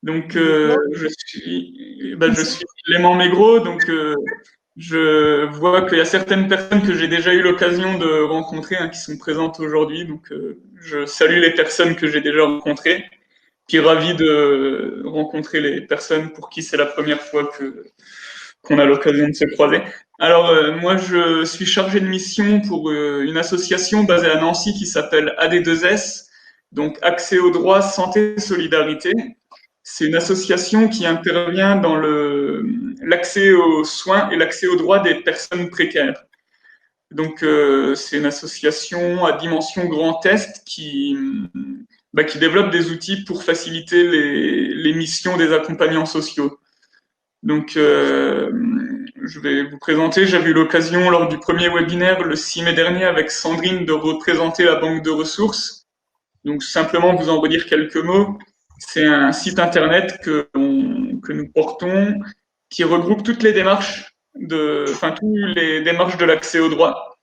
Donc, D'accord. je suis Clément Maigret, donc je vois qu'il y a certaines personnes que j'ai déjà eu l'occasion de rencontrer, hein, qui sont présentes aujourd'hui. Donc, je salue les personnes que j'ai déjà rencontrées, puis ravi de rencontrer les personnes pour qui c'est la première fois qu'on a l'occasion de se croiser. Alors, moi, je suis chargé de mission pour une association basée à Nancy qui s'appelle AD2S, donc Accès aux droits, santé, solidarité. C'est une association qui intervient dans l'accès aux soins et l'accès aux droits des personnes précaires. Donc, c'est une association à dimension Grand Est qui développe des outils pour faciliter les missions des accompagnants sociaux. Donc, je vais vous présenter. J'avais eu l'occasion lors du premier webinaire le 6 mai dernier avec Sandrine de représenter la banque de ressources. Donc, simplement vous en redire quelques mots. C'est un site internet que nous portons qui regroupe toutes les démarches tous les démarches de l'accès au droit.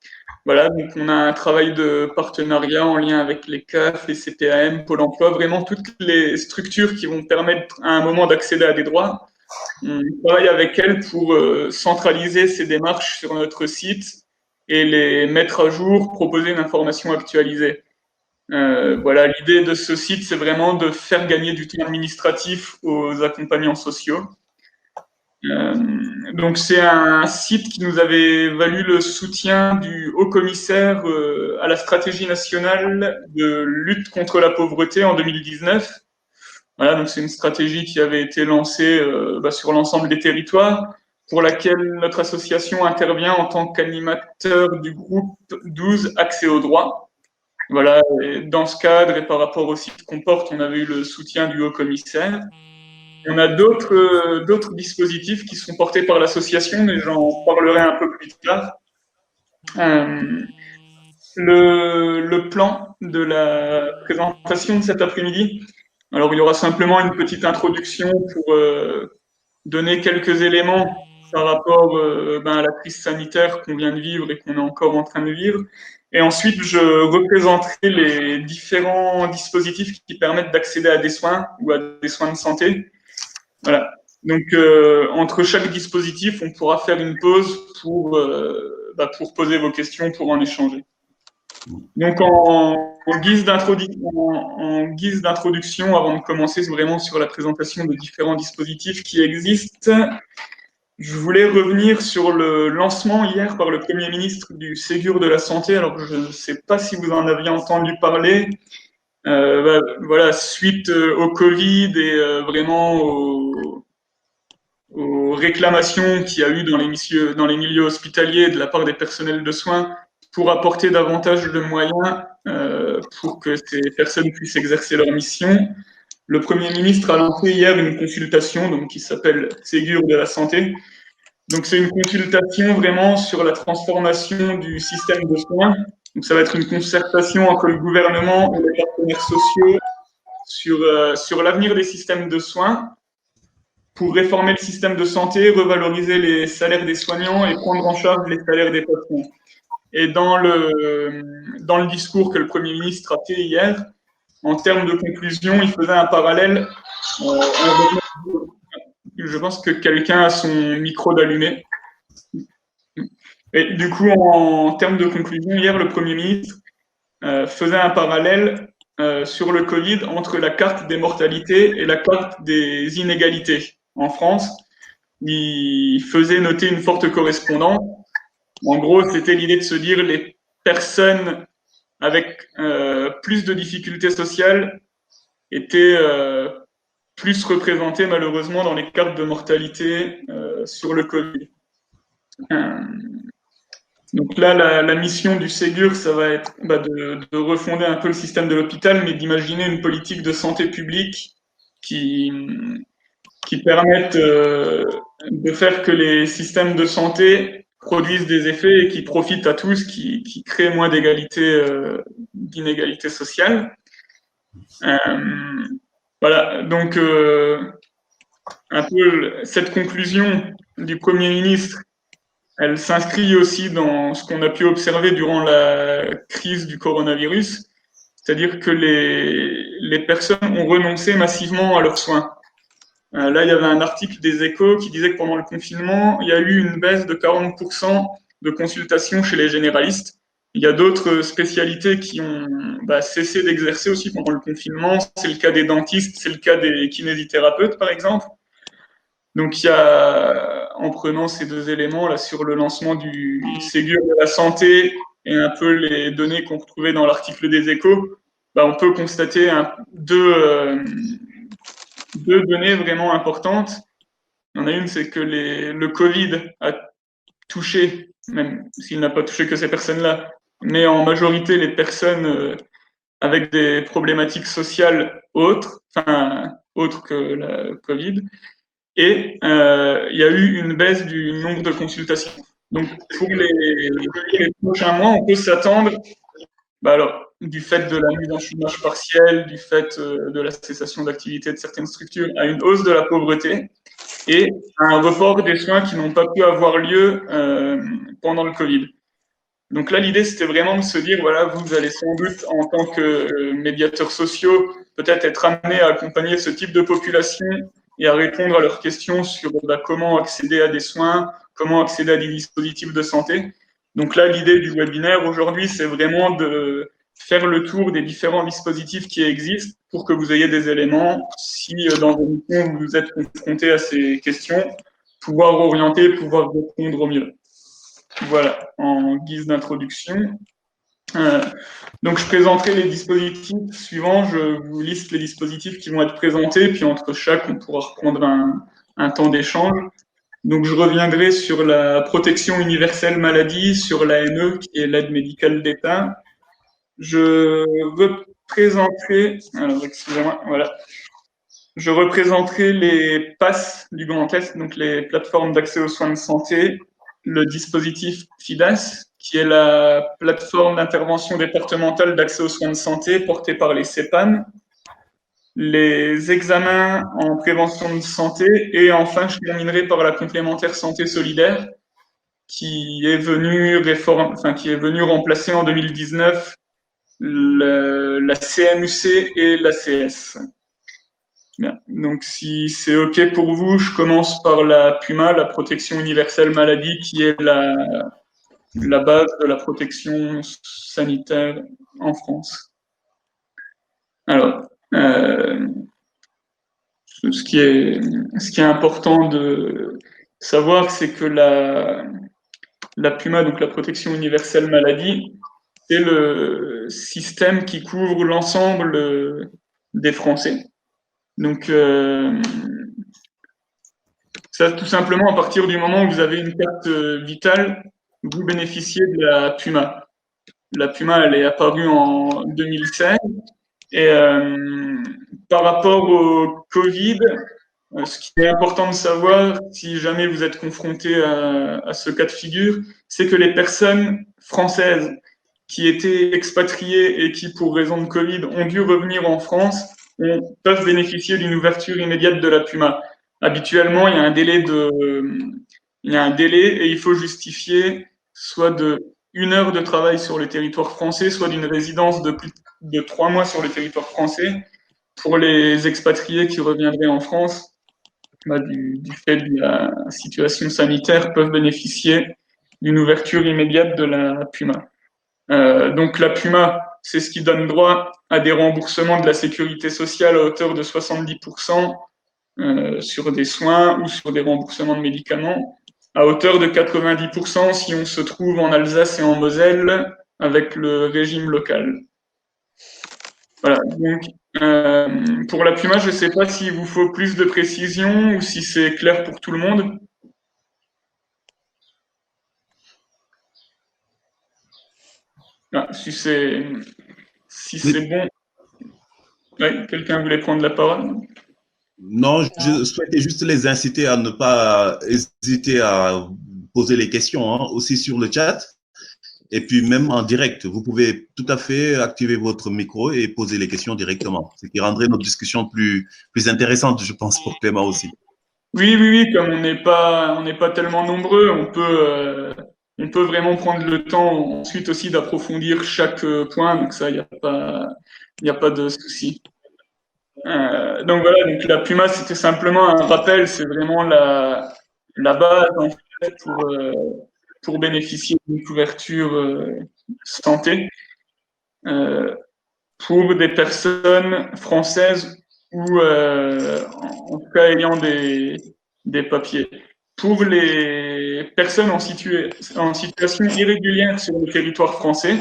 Voilà, donc on a un travail de partenariat en lien avec les CAF, les CPAM, Pôle emploi, vraiment toutes les structures qui vont permettre à un moment d'accéder à des droits. On travaille avec elles pour centraliser ces démarches sur notre site et les mettre à jour, proposer une information actualisée. Voilà, l'idée de ce site, c'est vraiment de faire gagner du temps administratif aux accompagnants sociaux. Euh, donc c'est un site qui nous avait valu le soutien du haut-commissaire à la stratégie nationale de lutte contre la pauvreté en 2019. Voilà, donc c'est une stratégie qui avait été lancée sur l'ensemble des territoires, pour laquelle notre association intervient en tant qu'animateur du groupe 12 Accès au droit. Voilà, et dans ce cadre et par rapport au site qu'on porte, on avait eu le soutien du haut-commissaire. On a d'autres dispositifs qui sont portés par l'association, mais j'en parlerai un peu plus tard. Euh, le plan de la présentation de cet après-midi. Alors, il y aura simplement une petite introduction pour donner quelques éléments par rapport à la crise sanitaire qu'on vient de vivre et qu'on est encore en train de vivre. Et ensuite, je représenterai les différents dispositifs qui permettent d'accéder à des soins ou à des soins de santé. Voilà. Donc, entre chaque dispositif, on pourra faire une pause pour poser vos questions, pour en échanger. Donc, en guise d'introduction, avant de commencer vraiment sur la présentation des différents dispositifs qui existent, je voulais revenir sur le lancement hier par le Premier ministre du Ségur de la Santé. Alors, je ne sais pas si vous en aviez entendu parler. Voilà, suite au Covid et vraiment aux réclamations qu'il y a eu dans les milieux hospitaliers de la part des personnels de soins pour apporter davantage de moyens pour que ces personnes puissent exercer leur mission. Le Premier ministre a lancé hier une consultation donc, qui s'appelle Ségur de la santé. Donc c'est une consultation vraiment sur la transformation du système de soins. Donc ça va être une concertation entre le gouvernement et les partenaires sociaux sur l'avenir des systèmes de soins pour réformer le système de santé, revaloriser les salaires des soignants et prendre en charge les salaires des patients. Et dans le discours que le Premier ministre a fait hier, en termes de conclusion, il faisait un parallèle. Je pense que quelqu'un a son micro d'allumé. Et du coup, en termes de conclusion, hier, le Premier ministre faisait un parallèle sur le Covid entre la carte des mortalités et la carte des inégalités en France. Il faisait noter une forte correspondance. En gros, c'était l'idée de se dire les personnes avec plus de difficultés sociales étaient plus représentées malheureusement dans les cartes de mortalité sur le Covid. Donc là, la mission du Ségur, ça va être de refonder un peu le système de l'hôpital, mais d'imaginer une politique de santé publique qui, qui permette de faire que les systèmes de santé produisent des effets et qui profitent à tous, qui créent moins d'inégalités sociales. Voilà, donc un peu cette conclusion du Premier ministre, elle s'inscrit aussi dans ce qu'on a pu observer durant la crise du coronavirus, c'est-à-dire que les personnes ont renoncé massivement à leurs soins. Là, il y avait un article des Échos qui disait que pendant le confinement, il y a eu une baisse de 40% de consultations chez les généralistes. Il y a d'autres spécialités qui ont cessé d'exercer aussi pendant le confinement. C'est le cas des dentistes, c'est le cas des kinésithérapeutes, par exemple. Donc, il y a, en prenant ces deux éléments là sur le lancement du Ségur de la santé et un peu les données qu'on retrouvait dans l'article des Échos, on peut constater deux données vraiment importantes. Il y en a une, c'est que le Covid a touché, même s'il n'a pas touché que ces personnes-là, mais en majorité les personnes avec des problématiques sociales autres, enfin autres que la Covid. Et il y a eu une baisse du nombre de consultations. Donc pour les prochains mois, on peut s'attendre, alors, du fait de la mise en chômage partiel, du fait de la cessation d'activité de certaines structures, à une hausse de la pauvreté et à un report des soins qui n'ont pas pu avoir lieu pendant le Covid. Donc là, l'idée, c'était vraiment de se dire, voilà, vous allez sans doute, en tant que médiateurs sociaux, peut-être être amenés à accompagner ce type de population et à répondre à leurs questions sur comment accéder à des soins, comment accéder à des dispositifs de santé. Donc là, l'idée du webinaire aujourd'hui, c'est vraiment de faire le tour des différents dispositifs qui existent pour que vous ayez des éléments, si dans vos missions vous êtes confronté à ces questions, pouvoir orienter, pouvoir répondre au mieux. Voilà, en guise d'introduction. Donc, je présenterai les dispositifs suivants. Je vous liste les dispositifs qui vont être présentés, puis entre chaque, on pourra reprendre un temps d'échange. Donc, je reviendrai sur la protection universelle maladie, sur l'AME, qui est l'aide médicale d'État. Je représenterai, alors excusez-moi, voilà. Je représenterai les PASS du Grand Est, donc les plateformes d'accès aux soins de santé, le dispositif FIDAS, qui est la plateforme d'intervention départementale d'accès aux soins de santé portée par les CEPAM, les examens en prévention de santé, et enfin, je terminerai par la complémentaire santé solidaire, qui est venue remplacer en 2019 la CMUC et l'ACS. Bien. Donc, si c'est OK pour vous, je commence par la PUMA, la protection universelle maladie, qui est la base de la protection sanitaire en France. Alors, ce qui est important de savoir, c'est que la PUMA, donc la protection universelle maladie, c'est le système qui couvre l'ensemble des Français. Donc, ça, tout simplement, à partir du moment où vous avez une carte vitale, vous bénéficiez de la PUMA. La PUMA, elle est apparue en 2016. Et par rapport au Covid, ce qui est important de savoir, si jamais vous êtes confronté à ce cas de figure, c'est que les personnes françaises qui étaient expatriées et qui, pour raison de Covid, ont dû revenir en France, peuvent bénéficier d'une ouverture immédiate de la PUMA. Habituellement, il y a un délai et il faut justifier soit de 1 heure de travail sur le territoire français, soit d'une résidence de plus de 3 mois sur le territoire français. Pour les expatriés qui reviendraient en France, du fait de la situation sanitaire, peuvent bénéficier d'une ouverture immédiate de la PUMA. Donc la PUMA, c'est ce qui donne droit à des remboursements de la sécurité sociale à hauteur de 70% sur des soins ou sur des remboursements de médicaments, à hauteur de 90% si on se trouve en Alsace et en Moselle avec le régime local. Voilà, donc pour la PUMA, je ne sais pas s'il vous faut plus de précision ou si c'est clair pour tout le monde. Ah, si c'est bon. Oui, quelqu'un voulait prendre la parole? Non, je souhaitais juste les inciter à ne pas hésiter à poser les questions, hein, aussi sur le chat. Et puis même en direct, vous pouvez tout à fait activer votre micro et poser les questions directement, ce qui rendrait notre discussion plus intéressante, je pense, pour Clément aussi. Oui, comme on n'est pas tellement nombreux, on peut vraiment prendre le temps ensuite aussi d'approfondir chaque point, donc ça, il n'y a pas de souci. Donc voilà, donc la Puma, c'était simplement un rappel, c'est vraiment la base en fait, pour bénéficier d'une couverture santé euh, pour des personnes françaises ou en tout cas ayant des papiers. Pour les personnes en situation irrégulière sur le territoire français,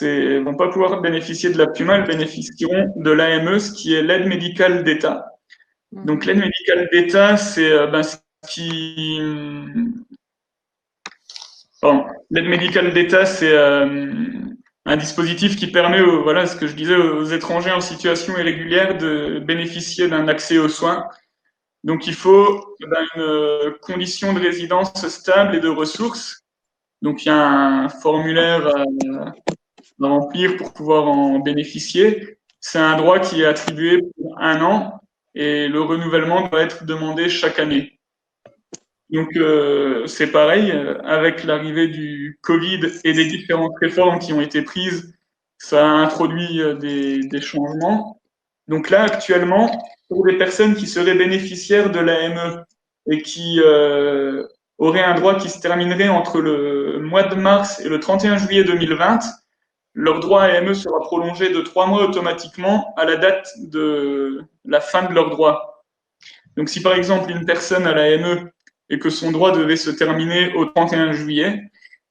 vont pas pouvoir bénéficier de la Puma, elles bénéficieront de l'AME, ce qui est l'aide médicale d'État. Donc l'aide médicale d'État, c'est ce qui... Pardon. L'aide médicale d'État, c'est un dispositif qui permet, voilà, ce que je disais, aux étrangers en situation irrégulière de bénéficier d'un accès aux soins. Donc il faut une condition de résidence stable et de ressources. Donc il y a un formulaire à remplir pour pouvoir en bénéficier. C'est un droit qui est attribué pour 1 an et le renouvellement doit être demandé chaque année. Donc c'est pareil, avec l'arrivée du Covid et des différentes réformes qui ont été prises, ça a introduit des changements. Donc là, actuellement, pour des personnes qui seraient bénéficiaires de l'AME et qui auraient un droit qui se terminerait entre le mois de mars et le 31 juillet 2020, leur droit à l'AME sera prolongé de 3 mois automatiquement à la date de la fin de leur droit. Donc si par exemple une personne a l'AME et que son droit devait se terminer au 31 juillet,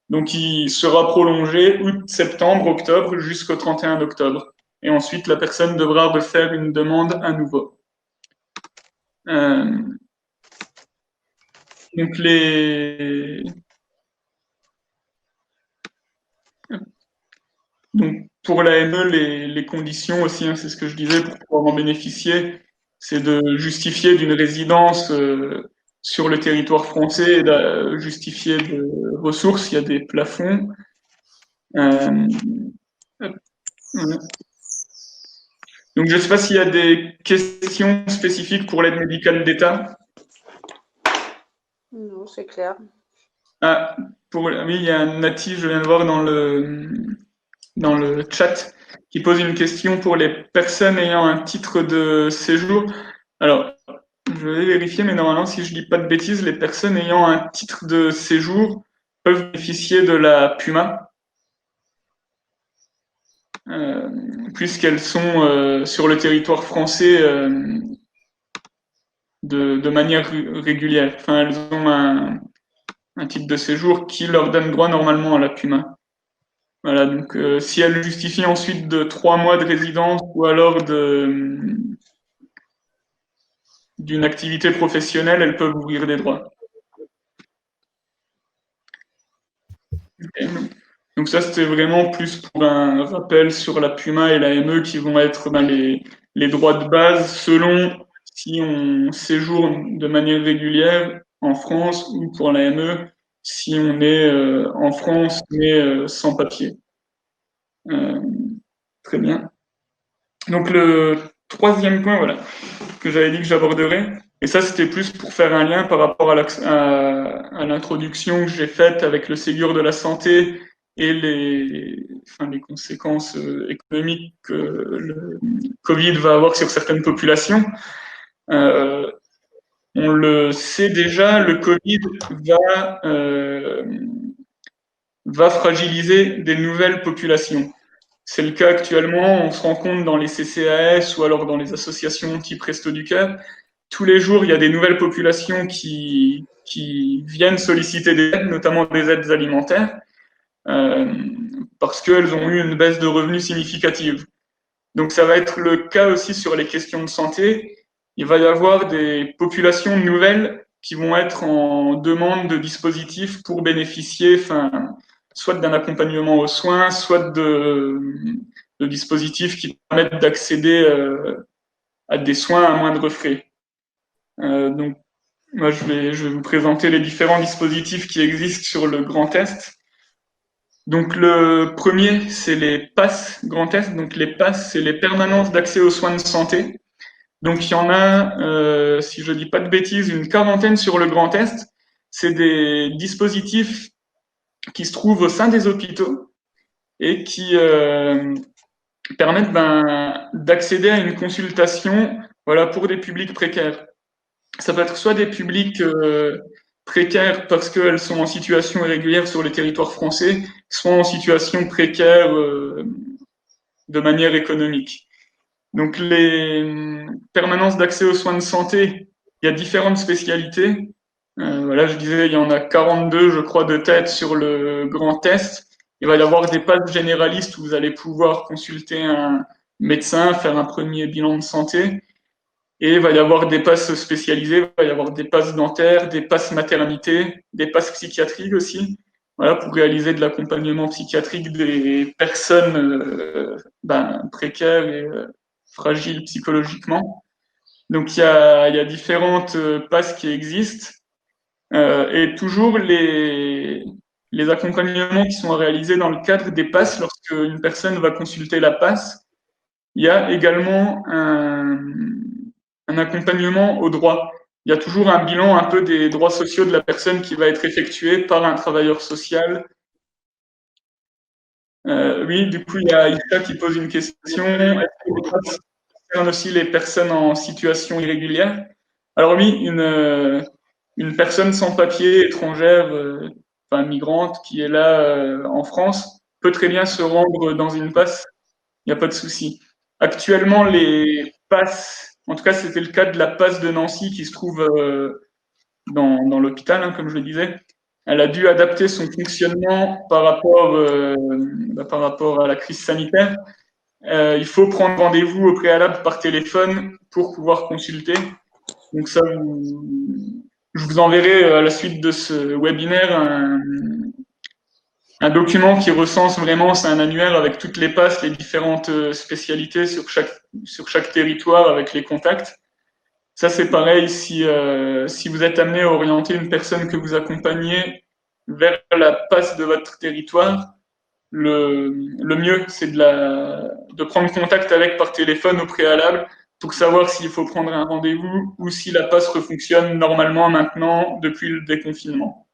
donc il sera prolongé août, septembre, octobre jusqu'au 31 octobre. Et ensuite, la personne devra refaire une demande à nouveau. Donc pour l'AME, les conditions aussi, hein, c'est ce que je disais, pour pouvoir en bénéficier, c'est de justifier d'une résidence sur le territoire français et de justifier de ressources, il y a des plafonds. Euh, Donc, je ne sais pas s'il y a des questions spécifiques pour l'aide médicale d'État. Non, c'est clair. Ah, oui, il y a un Nati, je viens de voir dans le chat, qui pose une question pour les personnes ayant un titre de séjour. Alors, je vais vérifier, mais normalement, si je ne dis pas de bêtises, les personnes ayant un titre de séjour peuvent bénéficier de la Puma, puisqu'elles sont sur le territoire français de manière régulière. Enfin, elles ont un titre de séjour qui leur donne droit normalement à la Puma. Voilà, donc si elles justifient ensuite de 3 mois de résidence ou alors d'une activité professionnelle, elles peuvent ouvrir des droits. Okay. Donc ça, c'était vraiment plus pour un rappel sur la Puma et la ME qui vont être les droits de base selon si on séjourne de manière régulière en France ou pour la ME si on est en France mais sans papier. Très bien. Donc le troisième point, voilà, que j'avais dit que j'aborderais, et ça c'était plus pour faire un lien par rapport à l'introduction que j'ai faite avec le Ségur de la santé et les conséquences économiques que le Covid va avoir sur certaines populations. On le sait déjà, le Covid va fragiliser des nouvelles populations. C'est le cas actuellement, on se rend compte dans les CCAS ou alors dans les associations type Resto du Cœur. Tous les jours, il y a des nouvelles populations qui viennent solliciter des aides, notamment des aides alimentaires, parce qu'elles ont eu une baisse de revenus significative. Donc ça va être le cas aussi sur les questions de santé. Il va y avoir des populations nouvelles qui vont être en demande de dispositifs pour bénéficier, soit d'un accompagnement aux soins, soit de dispositifs qui permettent d'accéder à des soins à moindre frais. Donc, moi, je vais vous présenter les différents dispositifs qui existent sur le Grand Est. Donc, le premier, c'est les PASS Grand Est. Donc, les PASS, c'est les permanences d'accès aux soins de santé. Donc, il y en a, si je ne dis pas de bêtises, une quarantaine sur le Grand Est. C'est des dispositifs qui se trouvent au sein des hôpitaux et qui permettent d'accéder à une consultation, voilà, pour des publics précaires. Ça peut être soit des publics précaires parce qu'elles sont en situation irrégulière sur les territoires français, soit en situation précaire de manière économique. Donc les permanences d'accès aux soins de santé, il y a différentes spécialités. Voilà, je disais, il y en a 42, je crois, de tête sur le Grand Est. Il va y avoir des passes généralistes où vous allez pouvoir consulter un médecin, faire un premier bilan de santé. Et il va y avoir des passes spécialisées, il va y avoir des passes dentaires, des passes maternité, des passes psychiatriques aussi, voilà, pour réaliser de l'accompagnement psychiatrique des personnes précaires et fragiles psychologiquement. Donc il y a différentes passes qui existent et toujours les accompagnements qui sont réalisés dans le cadre des passes lorsque une personne va consulter la passe. Il y a également un accompagnement aux droits. Il y a toujours un bilan un peu des droits sociaux de la personne qui va être effectué par un travailleur social. Oui, du coup, il y a Issa qui pose une question. Est-ce que les droits concernent aussi les personnes en situation irrégulière? Alors oui, une personne sans papier, étrangère, enfin migrante, qui est là en France, peut très bien se rendre dans une passe, il n'y a pas de souci. Actuellement, les passes, en tout cas, c'était le cas de la passe de Nancy qui se trouve dans l'hôpital, hein, comme je le disais. Elle a dû adapter son fonctionnement par rapport à la crise sanitaire. Il faut prendre rendez-vous au préalable par téléphone pour pouvoir consulter. Donc ça, je vous enverrai à la suite de ce webinaire un document qui recense vraiment, c'est un annuaire avec toutes les passes, les différentes spécialités sur chaque territoire avec les contacts. Ça, c'est pareil, si vous êtes amené à orienter une personne que vous accompagnez vers la passe de votre territoire, le mieux, c'est de prendre contact avec par téléphone au préalable pour savoir s'il faut prendre un rendez-vous ou si la passe refonctionne normalement maintenant depuis le déconfinement.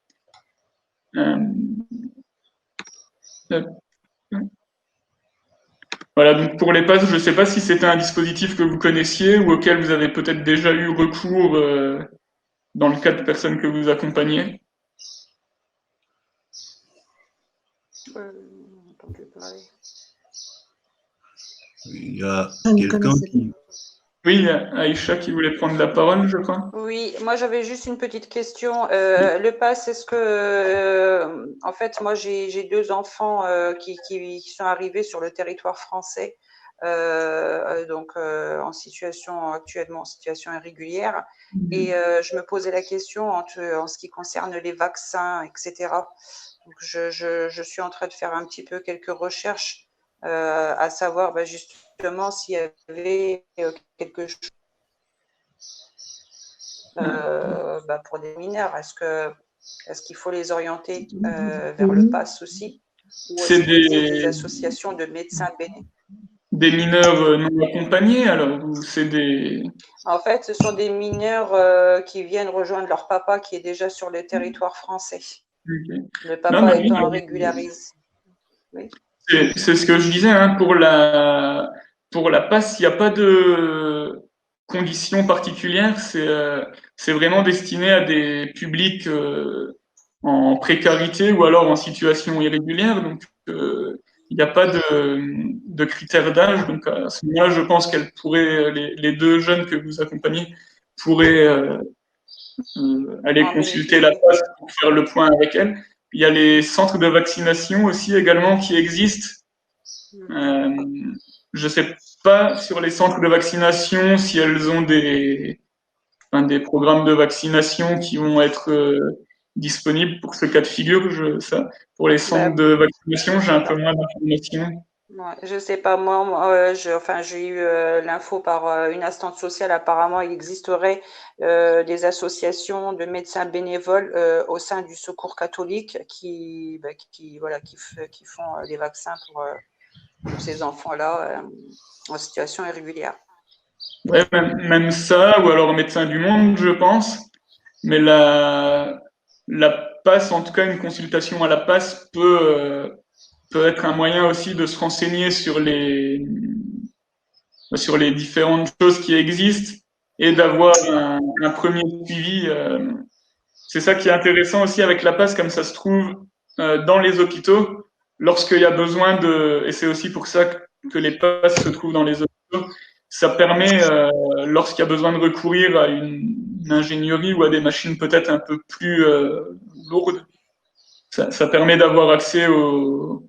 Voilà, donc pour les passes, je ne sais pas si c'était un dispositif que vous connaissiez ou auquel vous avez peut-être déjà eu recours dans le cas de personnes que vous accompagnez. Il y a quelqu'un qui... Oui, Aïcha qui voulait prendre la parole, je crois. Oui, moi j'avais juste une petite question. Le pass, est-ce que, en fait, moi j'ai deux enfants qui sont arrivés sur le territoire français, donc actuellement en situation irrégulière, et je me posais la question en ce qui concerne les vaccins, etc. Donc je suis en train de faire un petit peu quelques recherches à savoir justement s'il y avait quelque chose pour des mineurs. Est-ce qu'il faut les orienter vers le PASS aussi, ou est-ce qu'il y a des associations de médecins bénévoles? Des mineurs non accompagnés, alors, ou c'est des... En fait, ce sont des mineurs qui viennent rejoindre leur papa qui est déjà sur le territoire français. Okay. Le papa étant régularisé. Oui. C'est ce que je disais, hein, pour la passe, il n'y a pas de conditions particulières, c'est vraiment destiné à des publics en précarité ou alors en situation irrégulière, donc il n'y a pas de critères d'âge, donc à ce moment-là, je pense qu'elle pourrait, les deux jeunes que vous accompagnez pourraient aller consulter la passe pour faire le point avec elle. Il y a les centres de vaccination aussi également qui existent. Je ne sais pas sur les centres de vaccination si elles ont des programmes de vaccination qui vont être disponibles pour ce cas de figure. Pour les centres de vaccination, j'ai un peu moins d'informations. Ouais, je sais pas, moi, j'ai eu l'info par une assistante sociale. Apparemment, il existerait des associations de médecins bénévoles au sein du Secours catholique qui font des vaccins pour ces enfants-là en situation irrégulière. Ouais, même ça, ou alors Médecins du Monde, je pense. Mais la passe, en tout cas, une consultation à la passe peut peut être un moyen aussi de se renseigner sur les différentes choses qui existent et d'avoir un premier suivi. C'est ça qui est intéressant aussi avec la PAS, comme ça se trouve dans les hôpitaux, lorsqu'il y a besoin et c'est aussi pour ça que les PAS se trouvent dans les hôpitaux, ça permet, lorsqu'il y a besoin de recourir à une ingénierie ou à des machines peut-être un peu plus lourdes, ça permet d'avoir accès au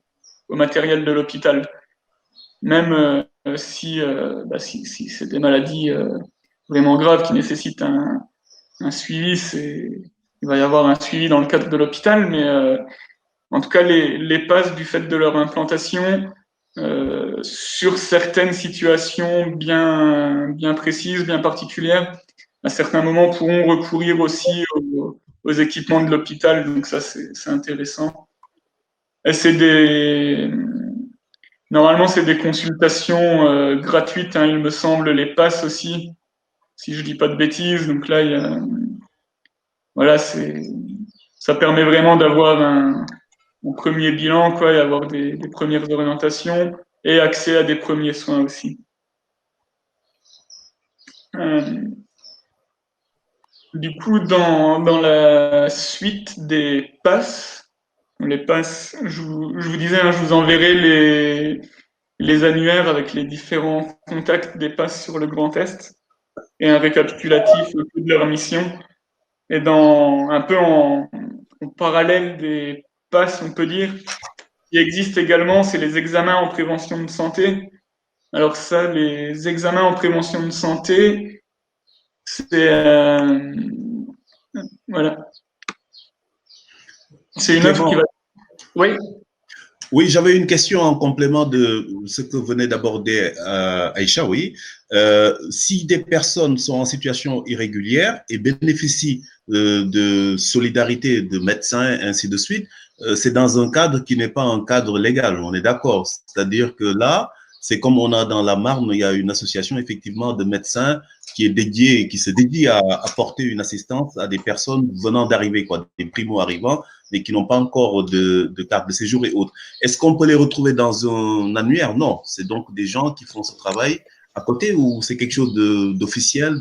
matériel de l'hôpital. Même si c'est des maladies vraiment graves qui nécessitent un suivi, il va y avoir un suivi dans le cadre de l'hôpital, mais en tout cas, les PAS, du fait de leur implantation, sur certaines situations bien précises, bien particulières, à certains moments pourront recourir aussi aux équipements de l'hôpital, donc ça, c'est intéressant. Et normalement, c'est des consultations gratuites, hein, il me semble, les PAS aussi, si je dis pas de bêtises. Donc là, voilà, ça permet vraiment d'avoir un premier bilan, quoi, et avoir des premières orientations et accès à des premiers soins aussi. Du coup, dans la suite des passes, je vous disais, hein, je vous enverrai les annuaires avec les différents contacts des passes sur le Grand Est et un récapitulatif un peu de leur mission. Et un peu en parallèle des passes, on peut dire, il existe également, c'est les examens en prévention de santé. Alors ça, les examens en prévention de santé, c'est voilà, c'est une offre qui va. Oui. Oui, j'avais une question en complément de ce que venait d'aborder Aïcha, oui. Si des personnes sont en situation irrégulière et bénéficient de solidarité de médecins, ainsi de suite, c'est dans un cadre qui n'est pas un cadre légal, on est d'accord. C'est-à-dire que là, c'est comme on a dans la Marne, il y a une association effectivement de médecins qui se dédie à apporter une assistance à des personnes venant d'arriver, quoi, des primo-arrivants, mais qui n'ont pas encore de carte de séjour et autres. Est-ce qu'on peut les retrouver dans un annuaire? Non, c'est donc des gens qui font ce travail à côté ou c'est quelque chose d'officiel,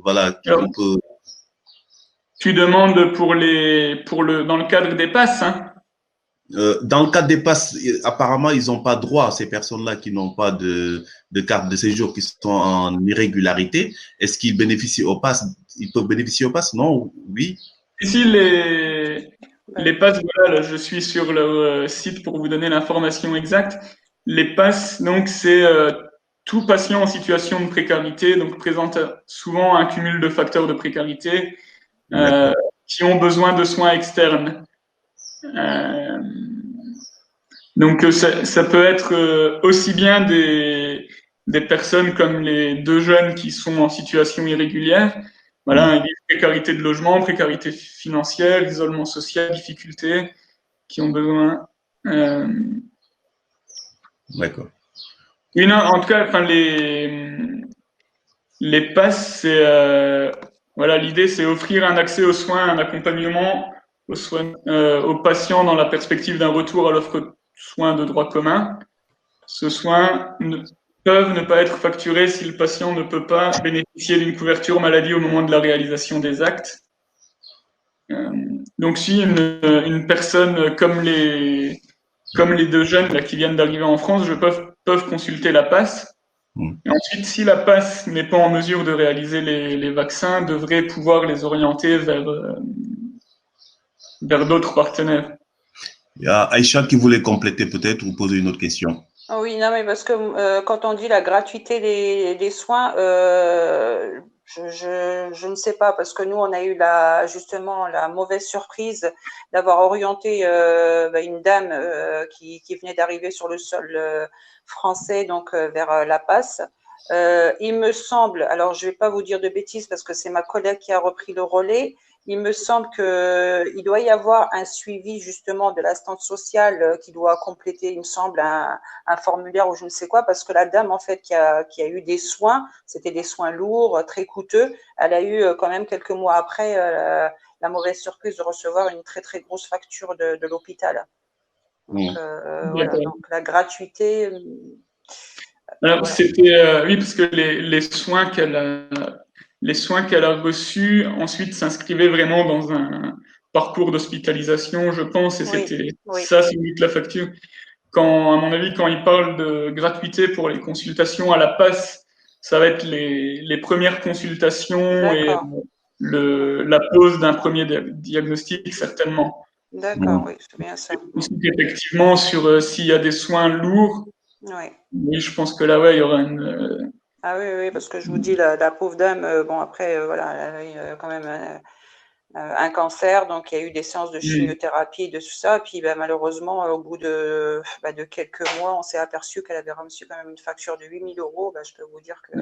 voilà, qu'on peut. Tu demandes dans le cadre des passes, hein? Dans le cadre des passes, apparemment, ils n'ont pas droit, ces personnes-là qui n'ont pas de carte de séjour, qui sont en irrégularité. Est-ce qu'ils bénéficient au pass? Ils peuvent bénéficier au pass? Non? Oui? Ici, les passes, voilà, là, je suis sur le site pour vous donner l'information exacte. Les passes, donc, c'est tout patient en situation de précarité, donc présente souvent un cumul de facteurs de précarité qui ont besoin de soins externes. Donc, ça peut être aussi bien des personnes comme les deux jeunes qui sont en situation irrégulière. Voilà, une précarité de logement, précarité financière, isolement social, difficultés, qui ont besoin. D'accord. Oui, non, en tout cas, enfin, les passes, c'est voilà, l'idée, c'est offrir un accès aux soins, un accompagnement aux soins, aux patients dans la perspective d'un retour à l'offre de soins de droit commun. Ce soin peuvent ne pas être facturés si le patient ne peut pas bénéficier d'une couverture maladie au moment de la réalisation des actes. Donc si une personne comme les deux jeunes là, qui viennent d'arriver en France, peuvent consulter la PAS. Et ensuite, si la PAS n'est pas en mesure de réaliser les vaccins, devrait pouvoir les orienter vers d'autres partenaires. Il y a Aïcha qui voulait compléter peut-être ou poser une autre question. Oui, non, mais parce que quand on dit la gratuité des soins, je ne sais pas, parce que nous, on a eu justement la mauvaise surprise d'avoir orienté une dame qui venait d'arriver sur le sol français, donc vers La Passe. Il me semble, alors je ne vais pas vous dire de bêtises parce que c'est ma collègue qui a repris le relais, il me semble qu'il doit y avoir un suivi justement de l'assistante sociale qui doit compléter, il me semble, un formulaire ou je ne sais quoi, parce que la dame en fait qui a eu des soins, c'était des soins lourds, très coûteux, elle a eu quand même quelques mois après la mauvaise surprise de recevoir une très très grosse facture de l'hôpital. Donc, voilà, donc la gratuité. Alors, Voilà. c'était, oui, parce que les soins qu'elle a reçus, ensuite s'inscrivaient vraiment dans un parcours d'hospitalisation, je pense, et Oui, c'était oui, ça, c'est la facture. Quand, à mon avis, quand il parle de gratuité pour les consultations à la passe, ça va être les premières consultations et d'accord, la pose d'un premier diagnostic, certainement. d'accord, oui, c'est bien ça. Ensuite, effectivement, sur s'il y a des soins lourds, Oui. oui, je pense que là, ouais, il y aura une. Ah oui, oui, parce que je vous dis, la pauvre dame, bon, après, voilà, elle a eu quand même un cancer, donc il y a eu des séances de chimiothérapie, de tout ça. Puis ben, malheureusement, au bout de quelques mois, on s'est aperçu qu'elle avait reçu quand même une facture de 8 000 euros. Ben, je peux vous dire que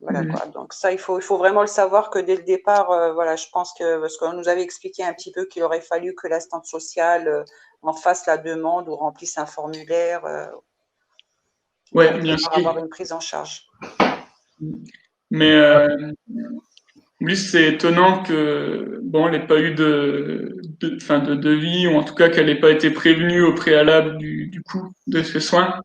voilà quoi. Donc ça, il faut vraiment le savoir que dès le départ, voilà, je pense que parce qu'on nous avait expliqué un petit peu qu'il aurait fallu que l'assistante sociale en fasse la demande ou remplisse un formulaire Ouais, pour bien pouvoir sûr. avoir une prise en charge. Mais oui, c'est étonnant que bon, elle n'ait pas eu enfin, de devis, ou en tout cas qu'elle n'ait pas été prévenue au préalable du coût de ces soins.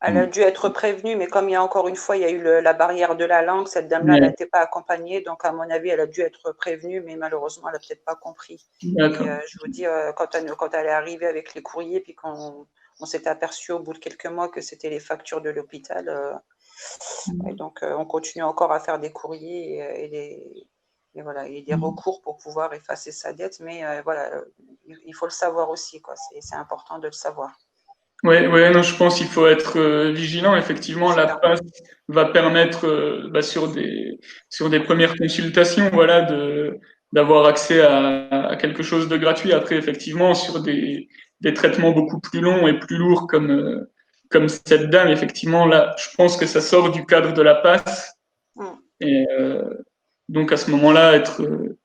Elle a dû être prévenue, mais comme il y a encore une fois, il y a eu la barrière de la langue, cette dame-là, elle Ouais, n'était pas accompagnée, donc à mon avis, elle a dû être prévenue, mais malheureusement, elle n'a peut-être pas compris. Et d'accord. je vous dis, quand elle est arrivée avec les courriers, puis qu'on s'est aperçu au bout de quelques mois que c'était les factures de l'hôpital, et donc on continue encore à faire des courriers et voilà, et des recours pour pouvoir effacer sa dette, mais voilà, il faut le savoir aussi, quoi. C'est important de le savoir. Ouais, ouais, non, je pense qu'il faut être vigilant. Effectivement, la Vigilant. passe va permettre, bah, sur des premières consultations, voilà, d'avoir accès à quelque chose de gratuit. Après, effectivement, sur des traitements beaucoup plus longs et plus lourds comme cette dame, effectivement, là, je pense que ça sort du cadre de la passe. Mm. Et donc, à ce moment-là, se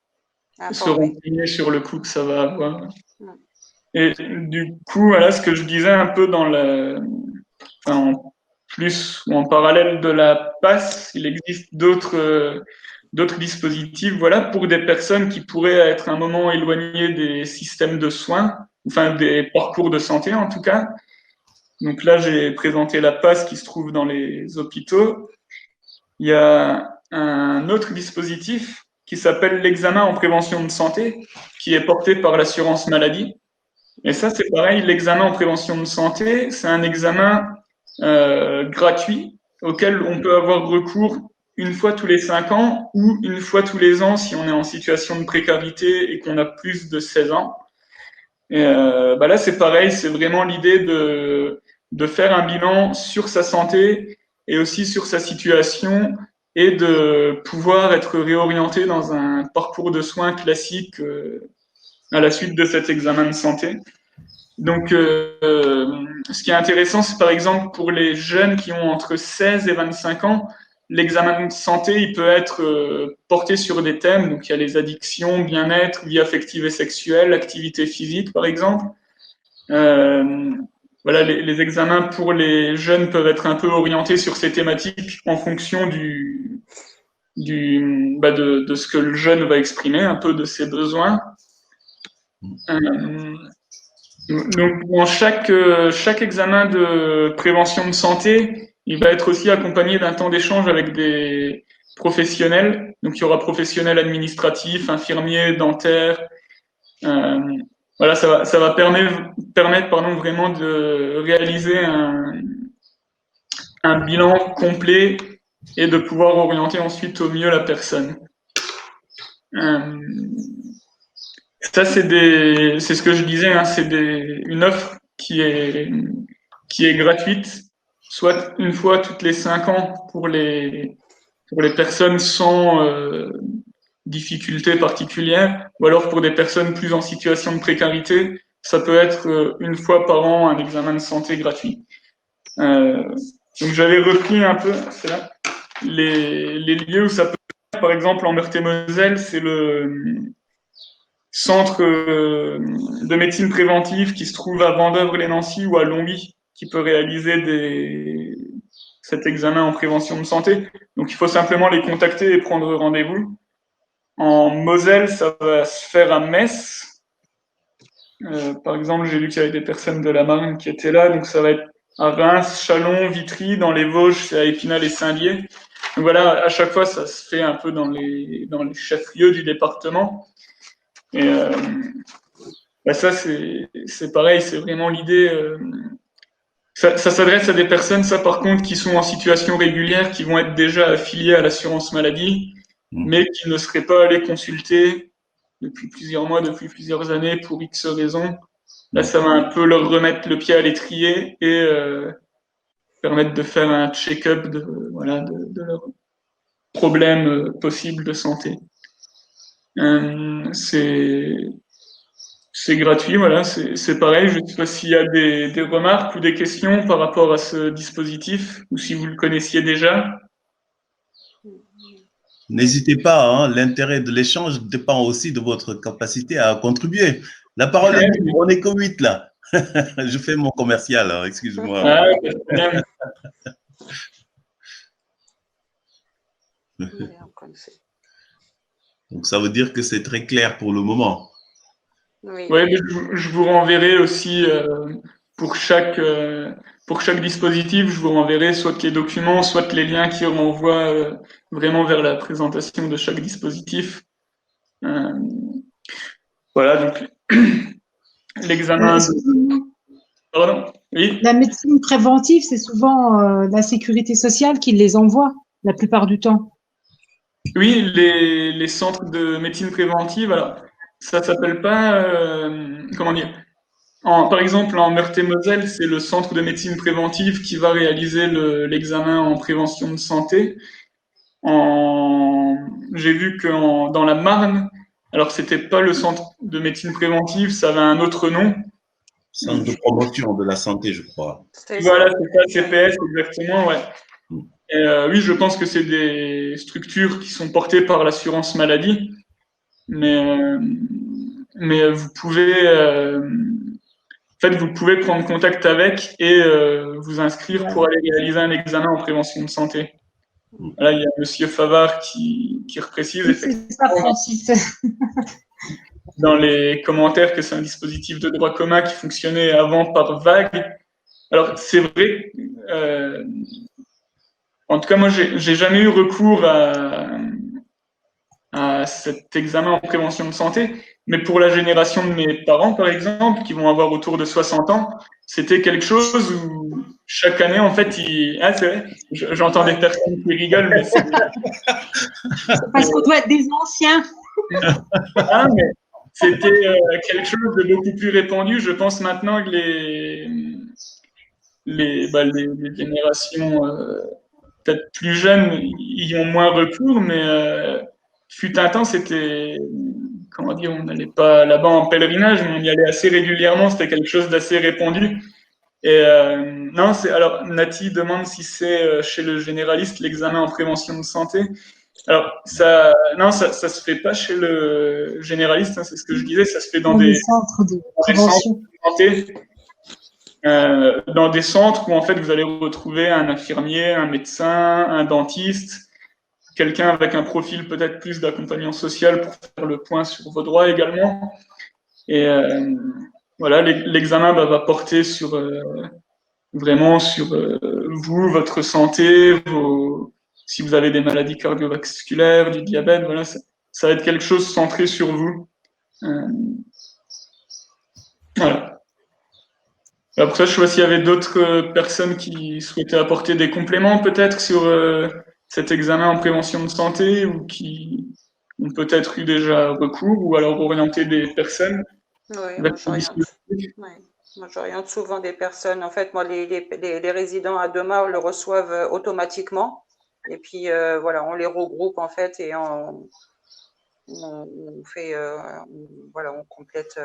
Informé. renseigner sur le coût que ça va avoir. Mm. Et du coup, voilà ce que je disais un peu enfin, en plus ou en parallèle de la passe, il existe d'autres dispositifs, voilà, pour des personnes qui pourraient être à un moment éloignées des systèmes de soins, enfin des parcours de santé en tout cas. Donc là, j'ai présenté la passe qui se trouve dans les hôpitaux. Il y a un autre dispositif qui s'appelle l'examen en prévention de santé, qui est porté par l'assurance maladie. Et ça, c'est pareil, l'examen en prévention de santé, c'est un examen gratuit auquel on peut avoir recours une fois tous les 5 ans ou une fois tous les ans si on est en situation de précarité et qu'on a plus de 16 ans. Et bah là, c'est pareil, c'est vraiment l'idée de faire un bilan sur sa santé et aussi sur sa situation et de pouvoir être réorienté dans un parcours de soins classique à la suite de cet examen de santé. Donc, ce qui est intéressant, c'est par exemple pour les jeunes qui ont entre 16 et 25 ans, l'examen de santé, il peut être porté sur des thèmes. Donc, il y a les addictions, bien-être, vie affective et sexuelle, activité physique, par exemple. Euh, voilà, les examens pour les jeunes peuvent être un peu orientés sur ces thématiques en fonction de ce que le jeune va exprimer, un peu de ses besoins. Euh, Donc, dans chaque examen de prévention de santé, il va être aussi accompagné d'un temps d'échange avec des professionnels. Donc, il y aura professionnels administratifs, infirmiers, dentaires. Euh, voilà, ça va permettre pardon, vraiment de réaliser un bilan complet et de pouvoir orienter ensuite au mieux la personne. Euh, Ça, c'est ce que je disais, hein, une offre qui est gratuite, soit une fois toutes les 5 ans pour les personnes sans difficultés particulières, ou alors pour des personnes plus en situation de précarité, ça peut être une fois par an un examen de santé gratuit. Euh, donc j'avais repris un peu, c'est là, les lieux où ça peut être, par exemple en Meurthe-et-Moselle, c'est le centre de médecine préventive qui se trouve à Vendeuvre-les-Nancy ou à Longwy, qui peut réaliser cet examen en prévention de santé. Donc il faut simplement les contacter et prendre rendez-vous. En Moselle, ça va se faire à Metz. Par exemple, j'ai vu qu'il y avait des personnes de la Marne qui étaient là, donc ça va être à Reims, Châlons, Vitry, dans les Vosges, c'est à Épinal et Saint-Lié. Donc voilà, à chaque fois, ça se fait un peu dans les chefs-lieux du département. Et bah ça, c'est pareil, c'est vraiment l'idée. Ça s'adresse à des personnes, ça par contre, qui sont en situation régulière, qui vont être déjà affiliées à l'assurance maladie, mais qui ne seraient pas allées consulter depuis plusieurs mois, depuis plusieurs années pour X raisons. Là, ça va un peu leur remettre le pied à l'étrier et permettre de faire un check-up de leurs problèmes possibles de santé. C'est gratuit, voilà, c'est pareil. Je ne sais pas s'il y a des remarques ou des questions par rapport à ce dispositif ou si vous le connaissiez déjà. N'hésitez pas, hein, l'intérêt de l'échange dépend aussi de votre capacité à contribuer. La parole est libre, on est que 8 là. Je fais mon commercial, excuse-moi. Ah, pas de problème. Donc, ça veut dire que c'est très clair pour le moment. Oui. Ouais, mais je vous renverrai aussi pour chaque dispositif, je vous renverrai soit les documents, soit les liens qui renvoient vraiment vers la présentation de chaque dispositif. Voilà, donc l'examen. Excusez-moi. Pardon? Oui. La médecine préventive, c'est souvent la sécurité sociale qui les envoie la plupart du temps. Oui, les centres de médecine préventive, alors ça s'appelle pas, comment dire, par exemple en Meurthe-et-Moselle, c'est le centre de médecine préventive qui va réaliser l'examen en prévention de santé. J'ai vu que dans la Marne, alors c'était pas le centre de médecine préventive, ça avait un autre nom. Centre de promotion de la santé, je crois. Voilà, c'est ça, CPS, exactement, ouais. Et oui, je pense que c'est des structures qui sont portées par l'assurance maladie, mais vous pouvez, en fait, vous pouvez prendre contact avec et vous inscrire pour aller réaliser un examen en prévention de santé. Là, il y a Monsieur Favard qui reprécise Oui, c'est ça, Francis. dans les commentaires que c'est un dispositif de droit commun qui fonctionnait avant par vague. Alors, c'est vrai. En tout cas, moi, j'ai jamais eu recours à cet examen en prévention de santé, mais pour la génération de mes parents, par exemple, qui vont avoir autour de 60 ans, c'était quelque chose où chaque année, en fait, ah, c'est vrai, j'entends des personnes qui rigolent, mais c'est parce qu'on doit être des anciens. Ah, mais c'était quelque chose de beaucoup plus répandu. Je pense maintenant que les générations peut-être plus jeunes y ont moins recours, mais fut un temps, c'était, comment dire, on n'allait pas là-bas en pèlerinage, mais on y allait assez régulièrement, c'était quelque chose d'assez répandu. Et non, alors Nati demande si c'est chez le généraliste l'examen en prévention de santé. Alors, ça se fait pas chez le généraliste, hein, c'est ce que je disais, ça se fait dans des centres de prévention. Dans des centres où en fait vous allez retrouver un infirmier, un médecin, un dentiste, quelqu'un avec un profil peut-être plus d'accompagnant social pour faire le point sur vos droits également. Et voilà, l'examen va porter sur vraiment sur vous, votre santé, si vous avez des maladies cardiovasculaires, du diabète, voilà, ça va être quelque chose centré sur vous. Voilà. Après ça, je sais pas s'il y avait d'autres personnes qui souhaitaient apporter des compléments peut-être sur cet examen en prévention de santé ou qui ont peut-être eu déjà recours ou alors orienter des personnes. Oui, moi j'oriente souvent des personnes. En fait, moi les résidents à Doma le reçoivent automatiquement et puis voilà, on les regroupe en fait et on fait voilà, on complète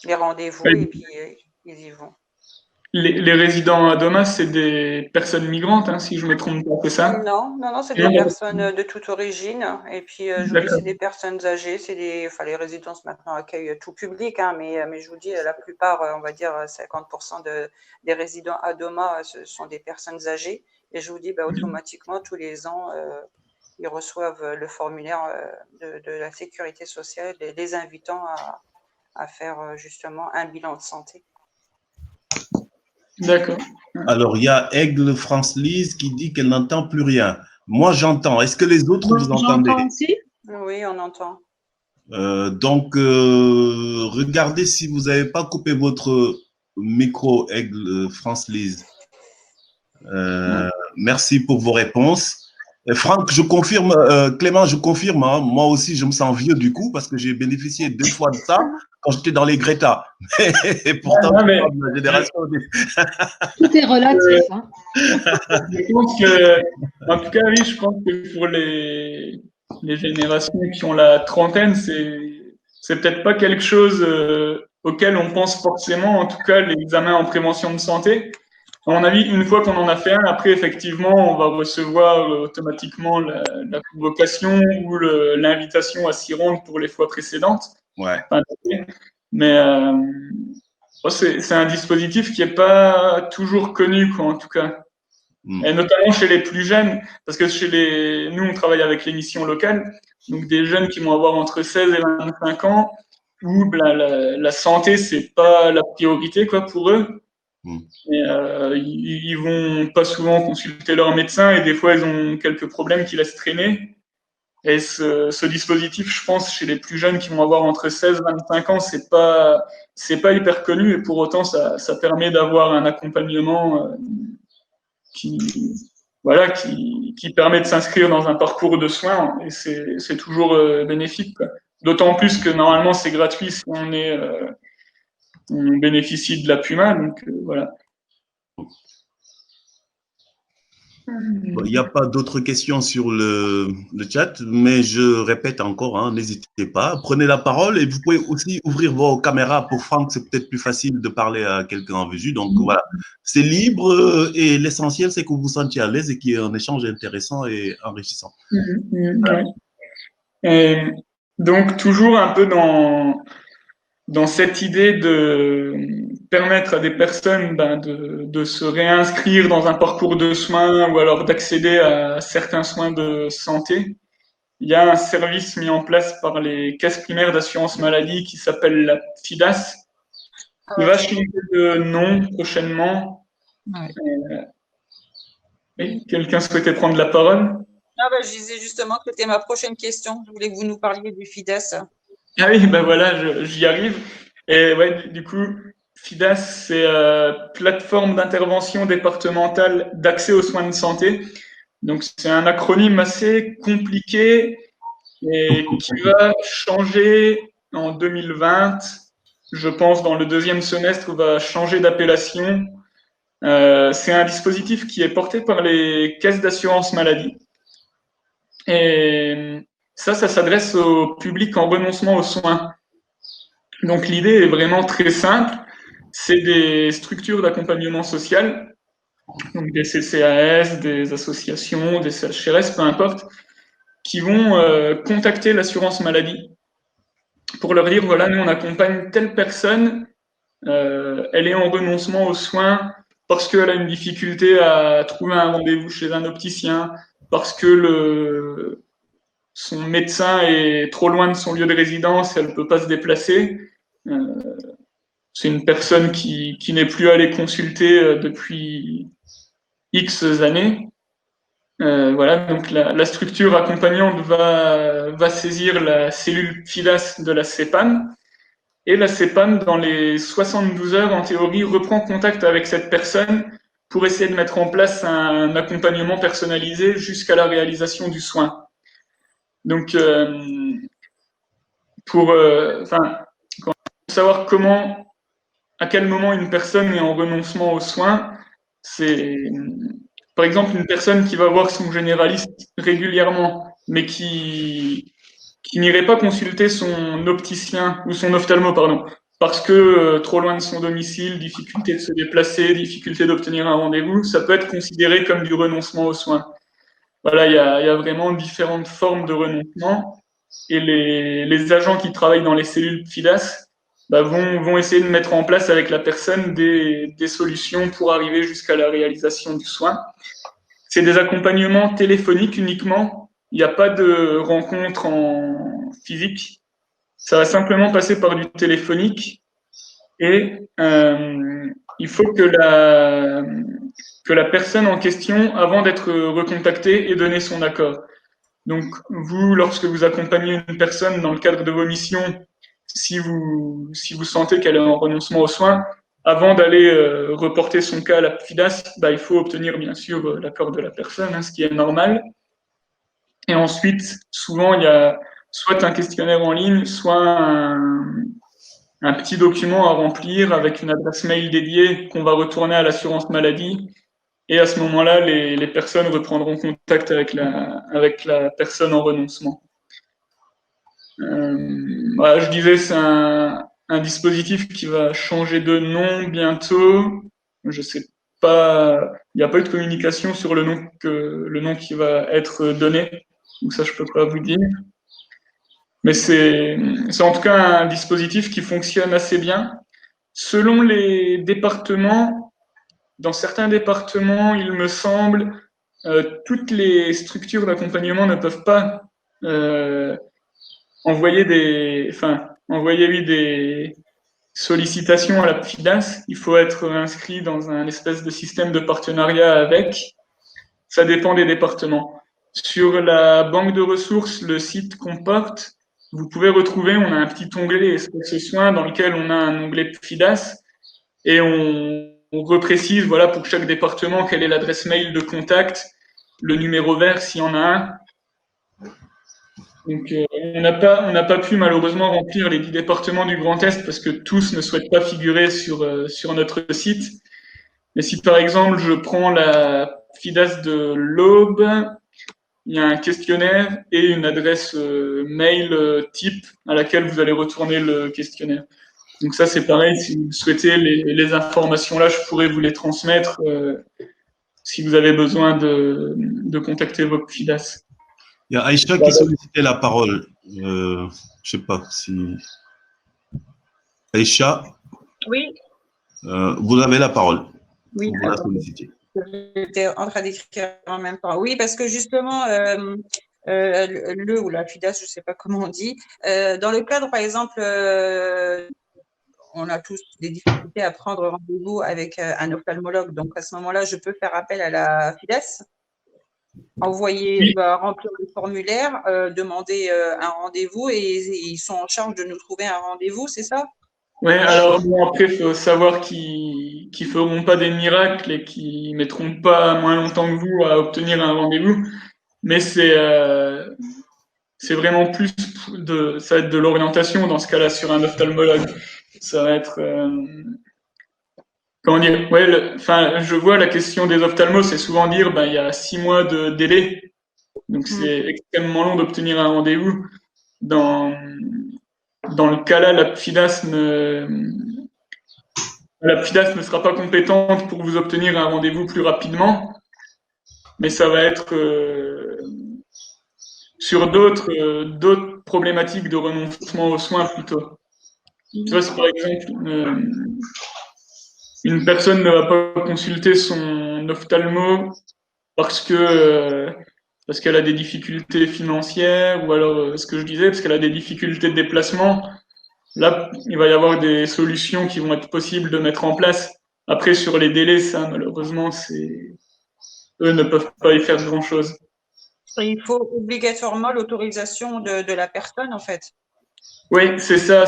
les rendez-vous et puis ils y vont. Les résidents à Doma, c'est des personnes migrantes, hein, si je me trompe pas, c'est ça? Non, c'est des personnes de toute origine. Et puis, je vous dis, c'est des personnes âgées. Enfin, les résidences maintenant accueillent tout public, hein, mais je vous dis, la plupart, on va dire 50% des résidents à Doma, ce sont des personnes âgées. Et je vous dis, automatiquement, tous les ans, ils reçoivent le formulaire de la sécurité sociale, les invitant faire justement un bilan de santé. D'accord. Alors, il y a Aigle France-Lise qui dit qu'elle n'entend plus rien. Moi, j'entends. Est-ce que les autres, vous entendez? J'entends aussi. Oui, on entend. Donc, regardez si vous n'avez pas coupé votre micro, Aigle France-Lise. Merci pour vos réponses. Franck, je confirme, Clément, je confirme, hein, moi aussi, je me sens vieux du coup parce que j'ai bénéficié 2 fois de ça quand j'étais dans les Greta. Et pourtant, Ah, je mais suis pas de la génération. Tout est relatif. Hein. je pense que, en tout cas, oui, je pense que pour les générations qui ont la trentaine, c'est peut-être pas quelque chose auquel on pense forcément, en tout cas, l'examen en prévention de santé. À mon avis, une fois qu'on en a fait un, après, effectivement, on va recevoir automatiquement la convocation ou l'invitation à s'y rendre pour les fois précédentes. Ouais. Enfin, mais c'est un dispositif qui n'est pas toujours connu, quoi, en tout cas. Et notamment chez les plus jeunes, parce que nous, on travaille avec les missions locales, donc des jeunes qui vont avoir entre 16 et 25 ans, où la santé, c'est pas la priorité, quoi, pour eux. Et, ils vont pas souvent consulter leur médecin et des fois ils ont quelques problèmes qui laissent traîner. Et ce dispositif, je pense, chez les plus jeunes qui vont avoir entre 16 et 25 ans, c'est pas hyper connu et pour autant ça permet d'avoir un accompagnement qui permet de s'inscrire dans un parcours de soins et c'est toujours bénéfique, quoi. D'autant plus que normalement c'est gratuit si on bénéficie de la PUMA, donc voilà. Bon, il n'y a pas d'autres questions sur le chat, mais je répète encore, hein, n'hésitez pas, prenez la parole et vous pouvez aussi ouvrir vos caméras. Pour Franck, c'est peut-être plus facile de parler à quelqu'un en visu. Donc voilà, c'est libre et l'essentiel, c'est que vous vous sentiez à l'aise et qu'il y ait un échange intéressant et enrichissant. Ouais. Et donc, toujours un peu dans cette idée de permettre à des personnes de se réinscrire dans un parcours de soins ou alors d'accéder à certains soins de santé. Il y a un service mis en place par les caisses primaires d'assurance maladie qui s'appelle la FIDAS. Il va changer de nom prochainement. Oui, quelqu'un souhaitait prendre la parole? Je disais justement que c'était ma prochaine question. Je voulais que vous nous parliez du FIDAS. Ah oui, ben voilà, j'y arrive. Et ouais, du coup, FIDAS, c'est plateforme d'intervention départementale d'accès aux soins de santé. Donc, c'est un acronyme assez compliqué et qui va changer en 2020. Je pense dans le deuxième semestre, va changer d'appellation. C'est un dispositif qui est porté par les caisses d'assurance maladie. Et ça s'adresse au public en renoncement aux soins. Donc l'idée est vraiment très simple. C'est des structures d'accompagnement social, donc des CCAS, des associations, des CHRS, peu importe, qui vont contacter l'assurance maladie pour leur dire, voilà, nous on accompagne telle personne, elle est en renoncement aux soins parce qu'elle a une difficulté à trouver un rendez-vous chez un opticien, parce que son médecin est trop loin de son lieu de résidence, elle ne peut pas se déplacer. C'est une personne qui n'est plus allée consulter depuis X années. Voilà, donc la structure accompagnante va saisir la cellule FIDAS de la CEPAM. Et la CEPAM, dans les 72 heures, en théorie, reprend contact avec cette personne pour essayer de mettre en place un accompagnement personnalisé jusqu'à la réalisation du soin. Donc, pour savoir à quel moment une personne est en renoncement aux soins, c'est par exemple une personne qui va voir son généraliste régulièrement, mais qui n'irait pas consulter son opticien ou son ophtalmo, pardon, parce que trop loin de son domicile, difficulté de se déplacer, difficulté d'obtenir un rendez-vous, ça peut être considéré comme du renoncement aux soins. Voilà, il y a vraiment différentes formes de renoncement et les agents qui travaillent dans les cellules FIDAS vont essayer de mettre en place avec la personne des solutions pour arriver jusqu'à la réalisation du soin. C'est des accompagnements téléphoniques uniquement. Il n'y a pas de rencontre en physique. Ça va simplement passer par du téléphonique et il faut que la personne en question, avant d'être recontactée, ait donné son accord. Donc, vous, lorsque vous accompagnez une personne dans le cadre de vos missions, si vous sentez qu'elle est en renoncement aux soins, avant d'aller reporter son cas à la FIDAS, il faut obtenir bien sûr l'accord de la personne, hein, ce qui est normal. Et ensuite, souvent, il y a soit un questionnaire en ligne, soit un petit document à remplir avec une adresse mail dédiée qu'on va retourner à l'assurance maladie. Et à ce moment-là, les personnes reprendront contact avec la personne en renoncement. Voilà, je disais, c'est un dispositif qui va changer de nom bientôt. Je sais pas, il n'y a pas eu de communication sur le nom qui va être donné. Donc ça, je peux pas vous dire. Mais c'est en tout cas un dispositif qui fonctionne assez bien. Selon les départements, dans certains départements, il me semble, toutes les structures d'accompagnement ne peuvent pas envoyer des sollicitations à la FIDAS. Il faut être inscrit dans un espèce de système de partenariat avec. Ça dépend des départements. Sur la banque de ressources, le site qu'on porte, vous pouvez retrouver, on a un petit onglet espace soins dans lequel on a un onglet FIDAS et on reprécise, voilà, pour chaque département, quelle est l'adresse mail de contact, le numéro vert s'il y en a un. Donc, on n'a pas pu malheureusement remplir les 10 départements du Grand Est parce que tous ne souhaitent pas figurer sur notre site. Mais si par exemple je prends la FIDAS de l'Aube, il y a un questionnaire et une adresse mail type à laquelle vous allez retourner le questionnaire. Donc ça c'est pareil, si vous souhaitez les informations là, je pourrais vous les transmettre si vous avez besoin de contacter votre FIDAS. Il y a Aïcha qui sollicitait la parole. Je ne sais pas si… Aïcha, Oui. Vous avez la parole. Oui, vous la sollicitez. J'étais en train d'écrire en même temps. Oui, parce que justement, ou la FIDAS, je ne sais pas comment on dit, dans le cadre, par exemple, on a tous des difficultés à prendre rendez-vous avec un ophtalmologue. Donc, à ce moment-là, je peux faire appel à la FIDAS, remplir le formulaire, demander un rendez-vous et ils sont en charge de nous trouver un rendez-vous, c'est ça? Oui, alors bon, après, il faut savoir qu'ils ne feront pas des miracles et qu'ils ne mettront pas moins longtemps que vous à obtenir un rendez-vous. Mais c'est vraiment plus ça va être de l'orientation dans ce cas-là sur un ophtalmologue. Ça va être comment dire, je vois la question des ophtalmos, c'est souvent dire il y a 6 mois de délai. Donc c'est extrêmement long d'obtenir un rendez-vous. Dans le cas-là, la FIDAS ne sera pas compétente pour vous obtenir un rendez-vous plus rapidement, mais ça va être sur d'autres problématiques de renoncement aux soins plutôt. Tu vois, si par exemple une personne ne va pas consulter son ophtalmo parce qu'elle a des difficultés financières ou alors ce que je disais, parce qu'elle a des difficultés de déplacement, là, il va y avoir des solutions qui vont être possibles de mettre en place. Après, sur les délais, ça, malheureusement, eux ne peuvent pas y faire grand-chose. Il faut obligatoirement l'autorisation de la personne, en fait. Oui, c'est ça.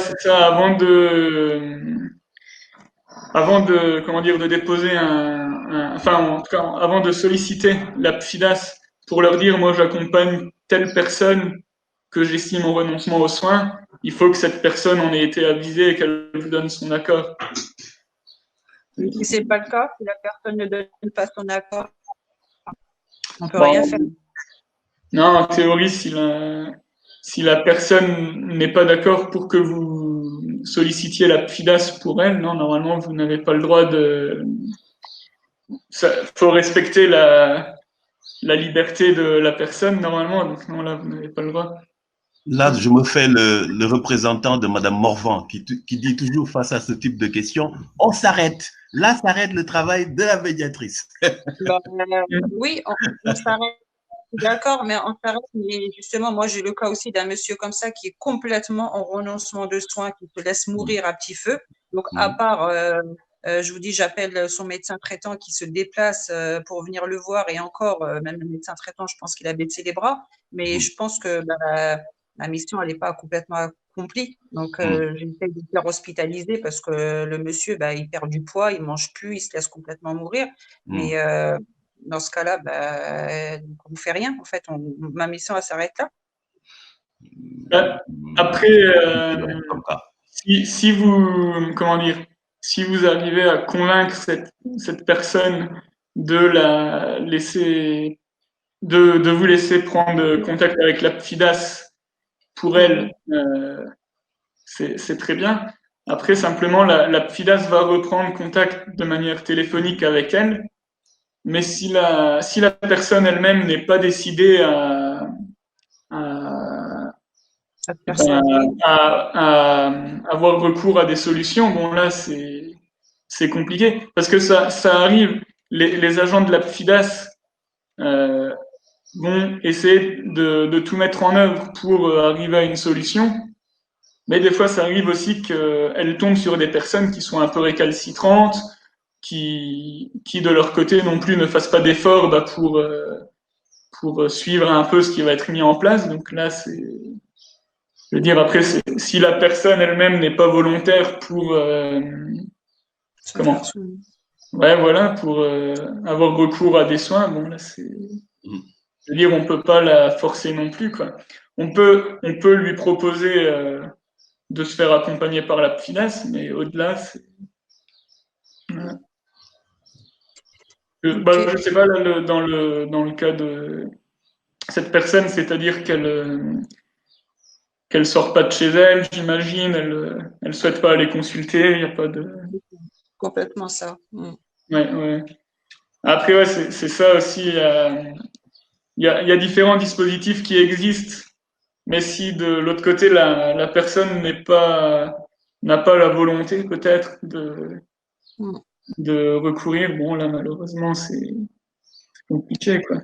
Avant de déposer en tout cas, avant de solliciter la FIDAS pour leur dire, moi, j'accompagne telle personne que j'estime en renoncement aux soins, il faut que cette personne en ait été avisée et qu'elle vous donne son accord. Si ce n'est pas le cas, si la personne ne donne pas son accord, on ne peut rien faire. Non, en théorie, si la personne n'est pas d'accord pour que vous sollicitiez la FIDAS pour elle, non, normalement, vous n'avez pas le droit de… Il faut respecter la liberté de la personne, normalement, donc non, là, vous n'avez pas le droit. Là, je me fais le représentant de Madame Morvan qui dit toujours face à ce type de questions, on s'arrête. Là, s'arrête le travail de la médiatrice. Oui, on s'arrête. D'accord, mais on s'arrête. Mais justement, moi, j'ai le cas aussi d'un monsieur comme ça qui est complètement en renoncement de soins, qui se laisse mourir à petit feu. Donc, à Mhm. part, je vous dis, j'appelle son médecin traitant qui se déplace pour venir le voir. Et encore, même le médecin traitant, je pense qu'il a baissé les bras. Mais Mhm. je pense que la mission, elle n'est pas complètement accomplie. Donc, Mhm. j'essaie de le faire hospitaliser parce que le monsieur, bah, il perd du poids, il mange plus, il se laisse complètement mourir. Mhm. Mais dans ce cas-là, bah, on ne fait rien. En fait, ma mission, elle s'arrête là. Bah, après, Comme ça. si vous, comment dire, si vous arrivez à convaincre cette personne de la laisser, de vous laisser prendre contact avec la PFIDAS pour elle, Mhm. c'est très bien. Après, simplement, la PFIDAS va reprendre contact de manière téléphonique avec elle. Mais si la personne elle-même n'est pas décidée à, À se faire ben, soigner. à avoir recours à des solutions, bon là c'est compliqué parce que ça arrive. Les agents de la FIDAS euh, vont essayer de tout mettre en œuvre pour arriver à une solution, mais des fois ça arrive aussi qu'elles tombent sur des personnes qui sont un peu récalcitrantes, qui de leur côté non plus ne fassent pas d'efforts bah, pour suivre un peu ce qui va être mis en place. Donc là, je veux dire, après, si la personne elle-même n'est pas volontaire pour, Se faire comment? soigner. Ouais, voilà, pour avoir recours à des soins, bon, là, Mhm. je veux dire, on peut pas la forcer non plus, quoi. On peut lui proposer de se faire accompagner par la finesse, mais au-delà, voilà. Bah, Ok. je sais pas, là, dans le cas de cette personne, c'est-à-dire qu'elle sort pas de chez elle, j'imagine, elle souhaite pas aller consulter, il n'y a pas de. Complètement ça. Mm. Ouais, ouais. Après, ouais, c'est ça aussi. Il y a différents dispositifs qui existent, mais si de l'autre côté, la personne n'a pas la volonté, peut-être, Mm. de recourir, bon, là, malheureusement, c'est compliqué, quoi.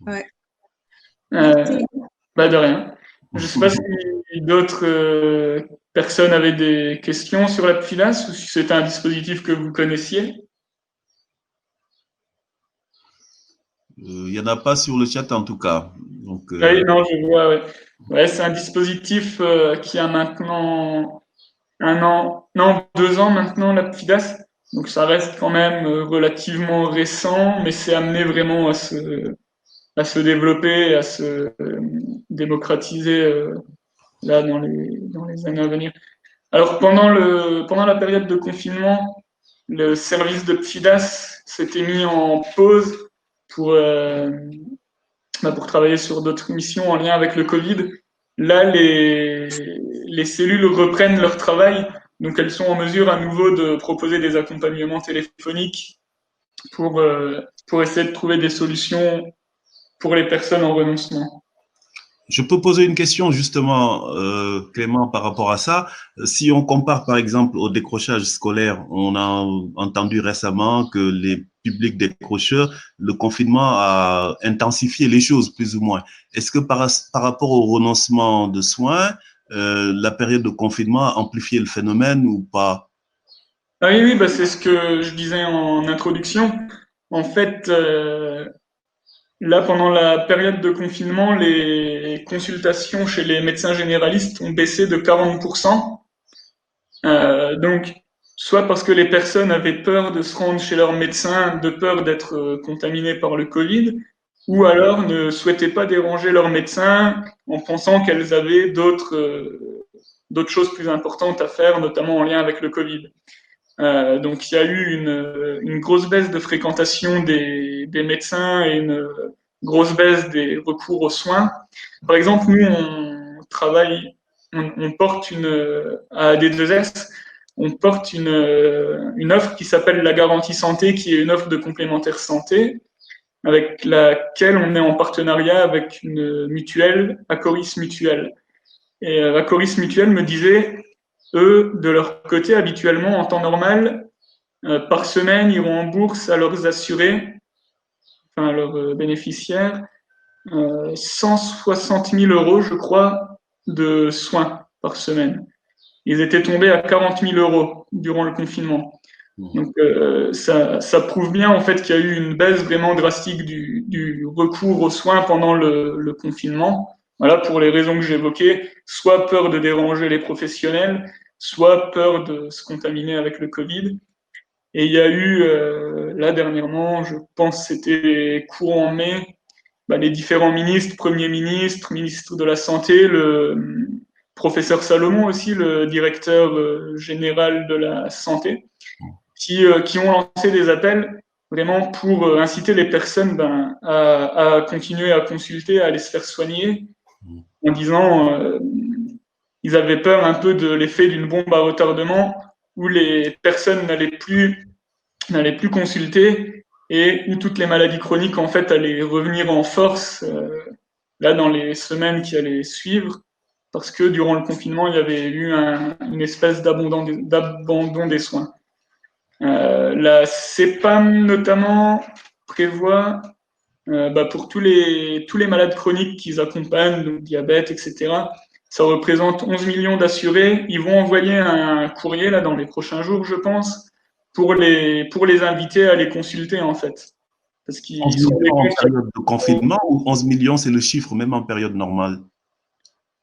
Ouais. Euh, Merci. Bah, de rien. Je sais pas si d'autres personnes avaient des questions sur la finance ou si c'était un dispositif que vous connaissiez. Il y en a pas sur le chat en tout cas. Donc, Oui, non, je vois, ouais. Ouais, c'est un dispositif qui a maintenant un an, non, 2 ans maintenant, la PFIDAS. Donc ça reste quand même relativement récent, mais c'est amené vraiment à se développer, à se démocratiser là dans les années à venir. Alors pendant la période de confinement, le service de PFIDAS s'était mis en pause pour, bah, pour travailler sur d'autres missions en lien avec le Covid. Là, les cellules reprennent leur travail, donc elles sont en mesure à nouveau de proposer des accompagnements téléphoniques pour essayer de trouver des solutions pour les personnes en renoncement. je peux poser une question justement, Clément, par rapport à ça. Si on compare par exemple au décrochage scolaire, on a entendu récemment que les publics décrocheurs, le confinement a intensifié les choses plus ou moins. Est-ce que par rapport au renoncement de soins, la période de confinement a amplifié le phénomène ou pas? Ah oui, oui, bah c'est ce que je disais en introduction. En fait, là, pendant la période de confinement, les consultations chez les médecins généralistes ont baissé de 40%. Donc, soit parce que les personnes avaient peur de se rendre chez leur médecin, de peur d'être contaminées par le Covid, ou alors ne souhaitaient pas déranger leur médecin en pensant qu'elles avaient d'autres choses plus importantes à faire, notamment en lien avec le Covid. Donc, il y a eu une grosse baisse de fréquentation des médecins et une grosse baisse des recours aux soins. Par exemple, nous, on travaille, on porte à AD2S, on porte une offre qui s'appelle la garantie santé, qui est une offre de complémentaire santé, avec laquelle on est en partenariat avec une mutuelle, Acoris Mutuelle. Et Acoris Mutuelle me disait, eux, de leur côté, habituellement, en temps normal, par semaine, iront en bourse à leurs assurés, enfin à leurs bénéficiaires, 160 000 €, je crois, de soins par semaine. Ils étaient tombés à 40 000 € durant le confinement. Donc ça prouve bien en fait qu'il y a eu une baisse vraiment drastique du recours aux soins pendant le confinement. Voilà, pour les raisons que j'évoquais, soit peur de déranger les professionnels, soit peur de se contaminer avec le Covid. Et il y a eu, là dernièrement, je pense que c'était courant mai, les différents ministres, premiers ministres, ministre de la Santé, le professeur Salomon aussi, le directeur général de la Santé, qui ont lancé des appels vraiment pour inciter les personnes à continuer à consulter, à aller se faire soigner, en disant ils avaient peur un peu de l'effet d'une bombe à retardement où les personnes n'allaient plus consulter et où toutes les maladies chroniques en fait allaient revenir en force là dans les semaines qui allaient suivre, parce que durant le confinement il y avait eu une espèce d'abandon des soins. La CEPAM notamment prévoit pour tous les malades chroniques qu'ils accompagnent, donc diabète, etc. Ça représente 11 millions d'assurés. Ils vont envoyer un courrier là dans les prochains jours, je pense, pour les inviter à les consulter en fait. Parce 11 qu'ils sont millions en période de confinement ou 11 millions, c'est le chiffre même en période normale?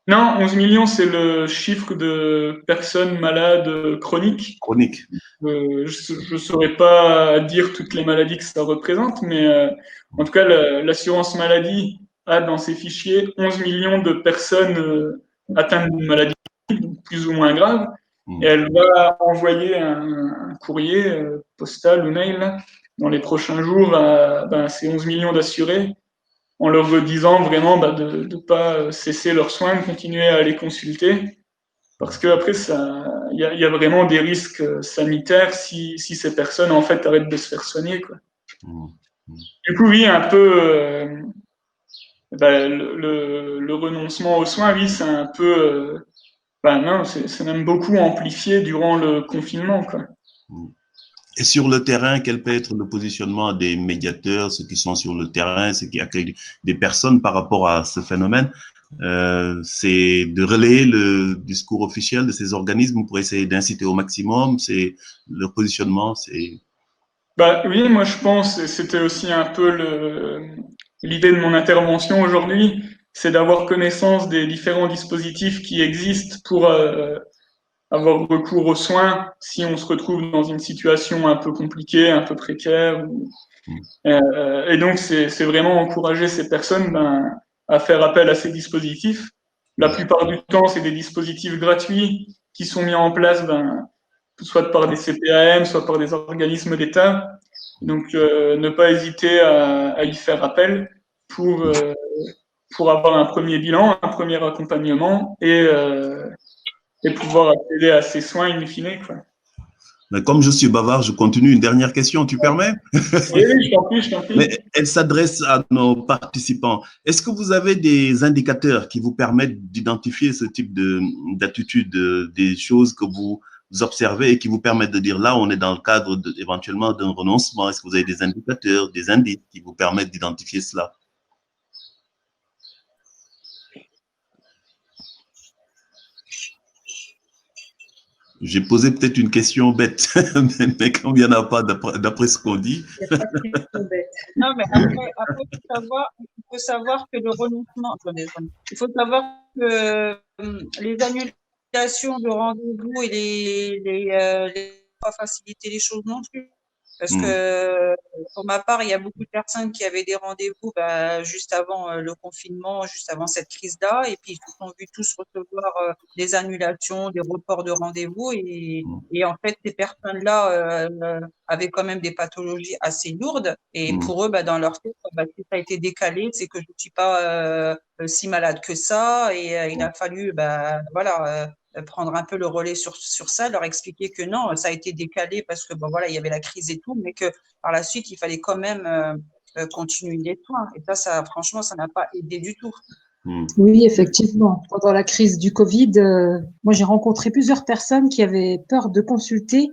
Non, 11 millions, c'est le chiffre de personnes malades chroniques. Chronique. Je ne saurais pas dire toutes les maladies que ça représente, mais en tout cas, l'assurance maladie a dans ses fichiers 11 millions de personnes atteintes d'une maladie plus ou moins grave. Et elle va envoyer un courrier postal ou mail là, dans les prochains jours à ces 11 millions d'assurés, en leur redisant vraiment de ne pas cesser leurs soins, de continuer à les consulter, parce qu'après, il y a vraiment des risques sanitaires si ces personnes en fait arrêtent de se faire soigner, quoi. Du coup, oui, un peu le renoncement aux soins, oui, c'est un peu non, c'est même beaucoup amplifié durant le confinement, quoi. Et sur le terrain, quel peut être le positionnement des médiateurs, ceux qui sont sur le terrain, ceux qui accueillent des personnes par rapport à ce phénomène? C'est de relayer le discours officiel de ces organismes pour essayer d'inciter au maximum. C'est leur positionnement, c'est… Oui, moi je pense, et c'était aussi un peu l'idée de mon intervention aujourd'hui, c'est d'avoir connaissance des différents dispositifs qui existent pour avoir recours aux soins si on se retrouve dans une situation un peu compliquée, un peu précaire. Et donc, c'est vraiment encourager ces personnes à faire appel à ces dispositifs. La plupart du temps, c'est des dispositifs gratuits qui sont mis en place soit par des CPAM, soit par des organismes d'État. Donc, ne pas hésiter à y faire appel pour avoir un premier bilan, un premier accompagnement et pouvoir accéder à ces soins in fine, quoi. Mais comme je suis bavard, je continue. Une dernière question, tu permets? Oui, je t'en prie, je t'en prie. Mais elle s'adresse à nos participants. Est-ce que vous avez des indicateurs qui vous permettent d'identifier ce type d'attitude, des choses que vous observez et qui vous permettent de dire là, on est dans le cadre éventuellement d'un renoncement? Est-ce que vous avez des indicateurs, des indices qui vous permettent d'identifier cela? J'ai posé peut-être une question bête, mais comme il n'y en a pas d'après ce qu'on dit. Non, mais après il faut savoir que le renoncement, il faut savoir que les annulations de rendez-vous et les pas faciliter les choses non plus. Parce que pour ma part, il y a beaucoup de personnes qui avaient des rendez-vous juste avant le confinement, juste avant cette crise-là, et puis ils se sont vus tous recevoir des annulations, des reports de rendez-vous, et en fait, ces personnes-là avaient quand même des pathologies assez lourdes, et pour eux, dans leur tête, si ça a été décalé, c'est que je ne suis pas si malade que ça, et il a fallu, prendre un peu le relais sur ça, leur expliquer que non, ça a été décalé parce que il y avait la crise et tout, mais que par la suite, il fallait quand même continuer les soins. Et ça, franchement, ça n'a pas aidé du tout. Oui, effectivement. Pendant la crise du Covid, moi, j'ai rencontré plusieurs personnes qui avaient peur de consulter.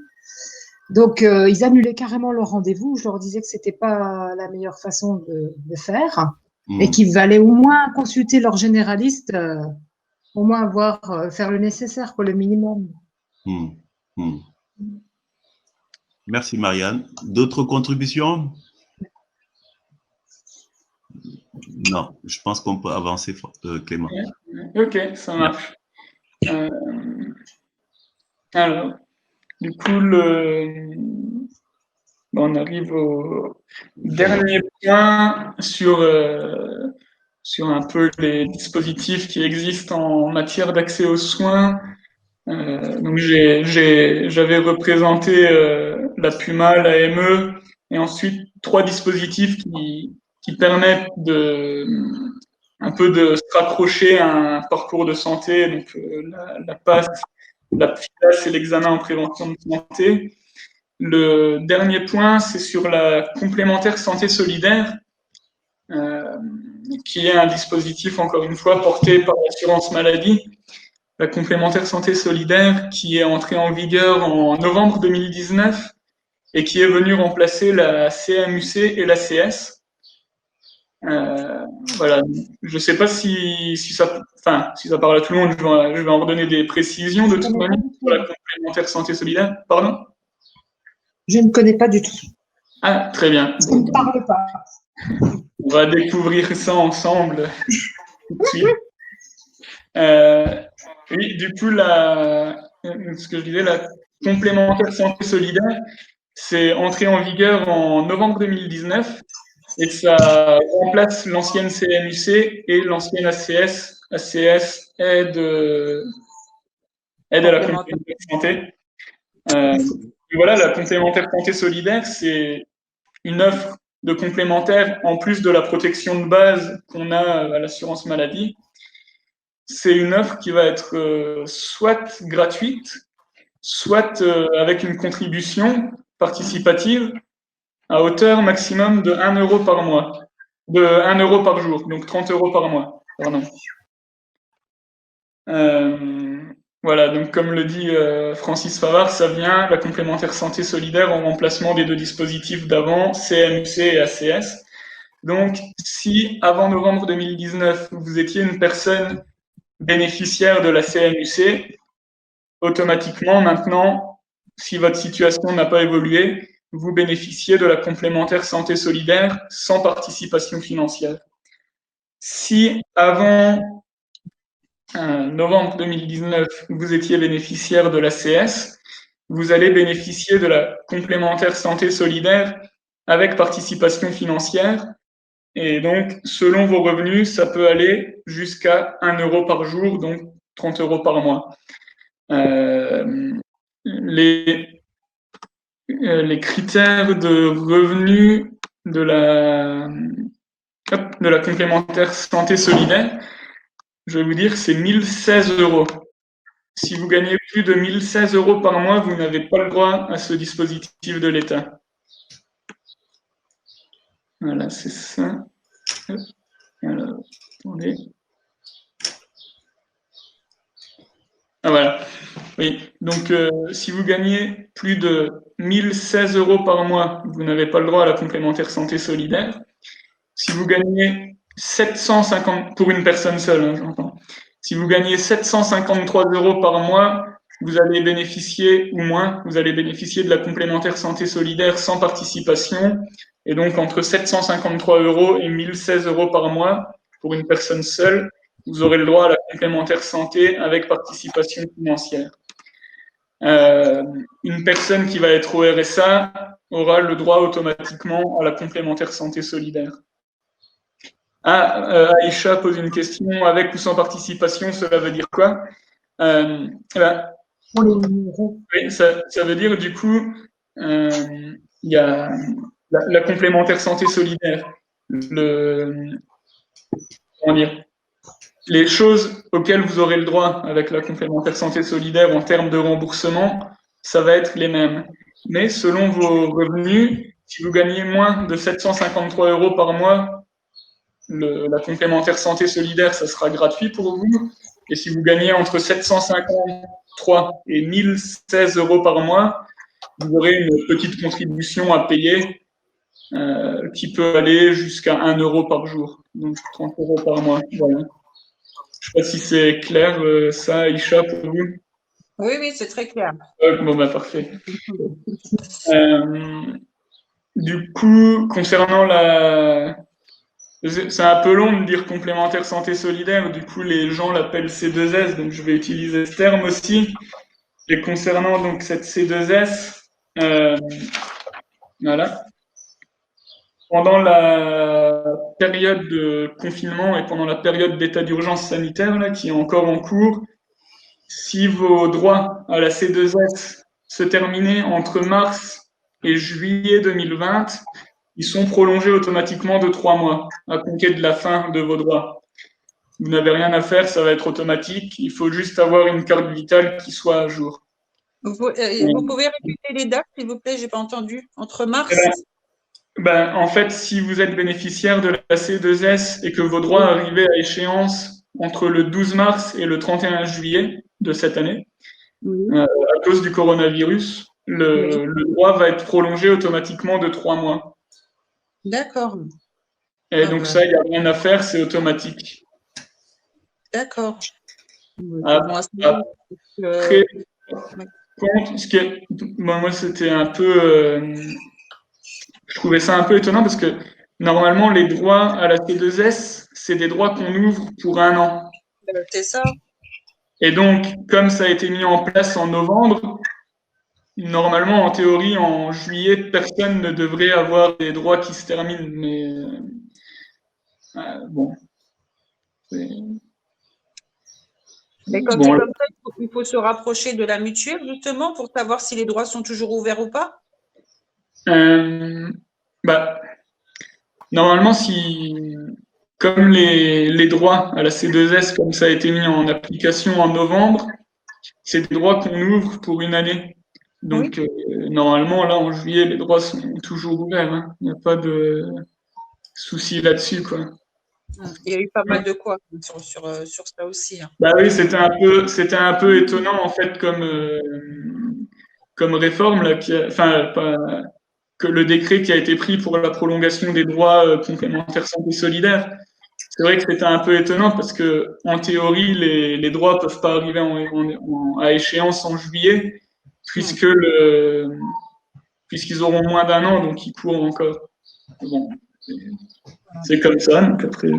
Donc, ils annulaient carrément leur rendez-vous. Je leur disais que c'était pas la meilleure façon de faire. et qu'il valait au moins consulter leur généraliste, au moins faire le nécessaire, pour le minimum. Merci, Marianne. D'autres contributions? Non, je pense qu'on peut avancer, Clément. Ok, ça marche. Alors, du coup, on arrive au dernier point sur un peu les dispositifs qui existent en matière d'accès aux soins. Donc j'avais représenté la PUMA, l'AME, et ensuite 3 dispositifs qui permettent un peu de se raccrocher à un parcours de santé, donc la PAS, la PFIDAS et l'examen en prévention de santé. Le dernier point, c'est sur la complémentaire santé solidaire, qui est un dispositif, encore une fois, porté par l'assurance maladie. La complémentaire santé solidaire qui est entrée en vigueur en novembre 2019 et qui est venue remplacer la CMUC et la CS. Voilà. Je ne sais pas si ça parle à tout le monde, je vais en redonner des précisions de toute manière sur la complémentaire santé solidaire. Pardon? Je ne connais pas du tout. Ah, très bien. Ça ne me parle pas. On va découvrir ça ensemble tout de suite. Oui, du coup, ce que je disais, la complémentaire santé solidaire, c'est entré en vigueur en novembre 2019 et ça remplace l'ancienne CMUC et l'ancienne ACS. ACS aide à la complémentaire santé. Voilà, la complémentaire santé solidaire, c'est une offre de complémentaire en plus de la protection de base qu'on a à l'assurance maladie. C'est une offre qui va être soit gratuite, soit avec une contribution participative à hauteur maximum de 1 euro par mois, de 1 euro par jour, donc 30 euros par mois. Pardon. Voilà, donc comme le dit Francis Favard, ça vient, la complémentaire santé solidaire, en remplacement des 2 dispositifs d'avant, CMUC et ACS. Donc, si avant novembre 2019, vous étiez une personne bénéficiaire de la CMUC, automatiquement, maintenant, si votre situation n'a pas évolué, vous bénéficiez de la complémentaire santé solidaire sans participation financière. Si avant novembre 2019, vous étiez bénéficiaire de l'ACS, vous allez bénéficier de la complémentaire santé solidaire avec participation financière. Et donc, selon vos revenus, ça peut aller jusqu'à 1 euro par jour, donc 30 euros par mois. Les critères de revenus de la complémentaire santé solidaire, je vais vous dire, c'est 1 016 euros. Si vous gagnez plus de 1 016 euros par mois, vous n'avez pas le droit à ce dispositif de l'État. Voilà, c'est ça. Alors, attendez. Ah voilà. Oui. Donc, si vous gagnez plus de 1 016 euros par mois, vous n'avez pas le droit à la complémentaire santé solidaire. Si vous gagnez 750, pour une personne seule, hein, j'entends. Si vous gagnez 753 euros par mois, vous allez bénéficier, ou moins, vous allez bénéficier de la complémentaire santé solidaire sans participation. Et donc, entre 753 euros et 1 016 euros par mois, pour une personne seule, vous aurez le droit à la complémentaire santé avec participation financière. Une personne qui va être au RSA aura le droit automatiquement à la complémentaire santé solidaire. Aïcha pose une question, avec ou sans participation, cela veut dire quoi? Oui, ça veut dire du coup, il y a la complémentaire santé solidaire. Comment dire? Les choses auxquelles vous aurez le droit avec la complémentaire santé solidaire en termes de remboursement, ça va être les mêmes. Mais selon vos revenus, si vous gagnez moins de 753 euros par mois, la complémentaire santé solidaire, ça sera gratuit pour vous. Et si vous gagnez entre 753 et 1 016 euros par mois, vous aurez une petite contribution à payer qui peut aller jusqu'à 1 euro par jour, donc 30 euros par mois. Voilà. Je ne sais pas si c'est clair, ça, Isha, pour vous. Oui, oui, c'est très clair. Bon, bah, parfait. Du coup, concernant la... C'est un peu long de dire complémentaire santé solidaire, du coup, les gens l'appellent C2S, donc je vais utiliser ce terme aussi. Et concernant donc cette C2S, voilà. Pendant la période de confinement et pendant la période d'état d'urgence sanitaire là, qui est encore en cours, si vos droits à la C2S se terminaient entre mars et juillet 2020, ils sont prolongés automatiquement de 3 mois à compter de la fin de vos droits. Vous n'avez rien à faire, ça va être automatique. Il faut juste avoir une carte vitale qui soit à jour. Vous pouvez répéter les dates, s'il vous plaît, j'ai pas entendu. Entre mars. En fait, si vous êtes bénéficiaire de la C2S et que vos droits arrivaient à échéance entre le 12 mars et le 31 juillet de cette année, à cause du coronavirus, le droit va être prolongé automatiquement de 3 mois. D'accord. Et donc ça, il n'y a rien à faire, c'est automatique. D'accord. Après, moi, c'était un peu... je trouvais ça un peu étonnant parce que normalement, les droits à la C2S, c'est des droits qu'on ouvre pour 1 an. C'est ça. Et donc, comme ça a été mis en place en novembre, normalement, en théorie, en juillet, personne ne devrait avoir des droits qui se terminent. Mais bon. Mais quand c'est comme ça, il faut se rapprocher de la mutuelle, justement, pour savoir si les droits sont toujours ouverts ou pas. Normalement, comme les droits à la C2S, comme ça a été mis en application en novembre, c'est des droits qu'on ouvre pour 1 année. Donc, normalement, là, en juillet, les droits sont toujours ouverts. Hein. Il n'y a pas de souci là-dessus, quoi. Il y a eu pas mal de quoi sur ça aussi. Hein. Bah oui, c'était un peu étonnant, en fait, comme réforme, là, que le décret qui a été pris pour la prolongation des droits complémentaires santé solidaire. C'est vrai que c'était un peu étonnant parce que, en théorie, les droits ne peuvent pas arriver à échéance en juillet, puisqu'ils auront moins d'1 an, donc ils courent encore. Bon, c'est comme ça, donc après,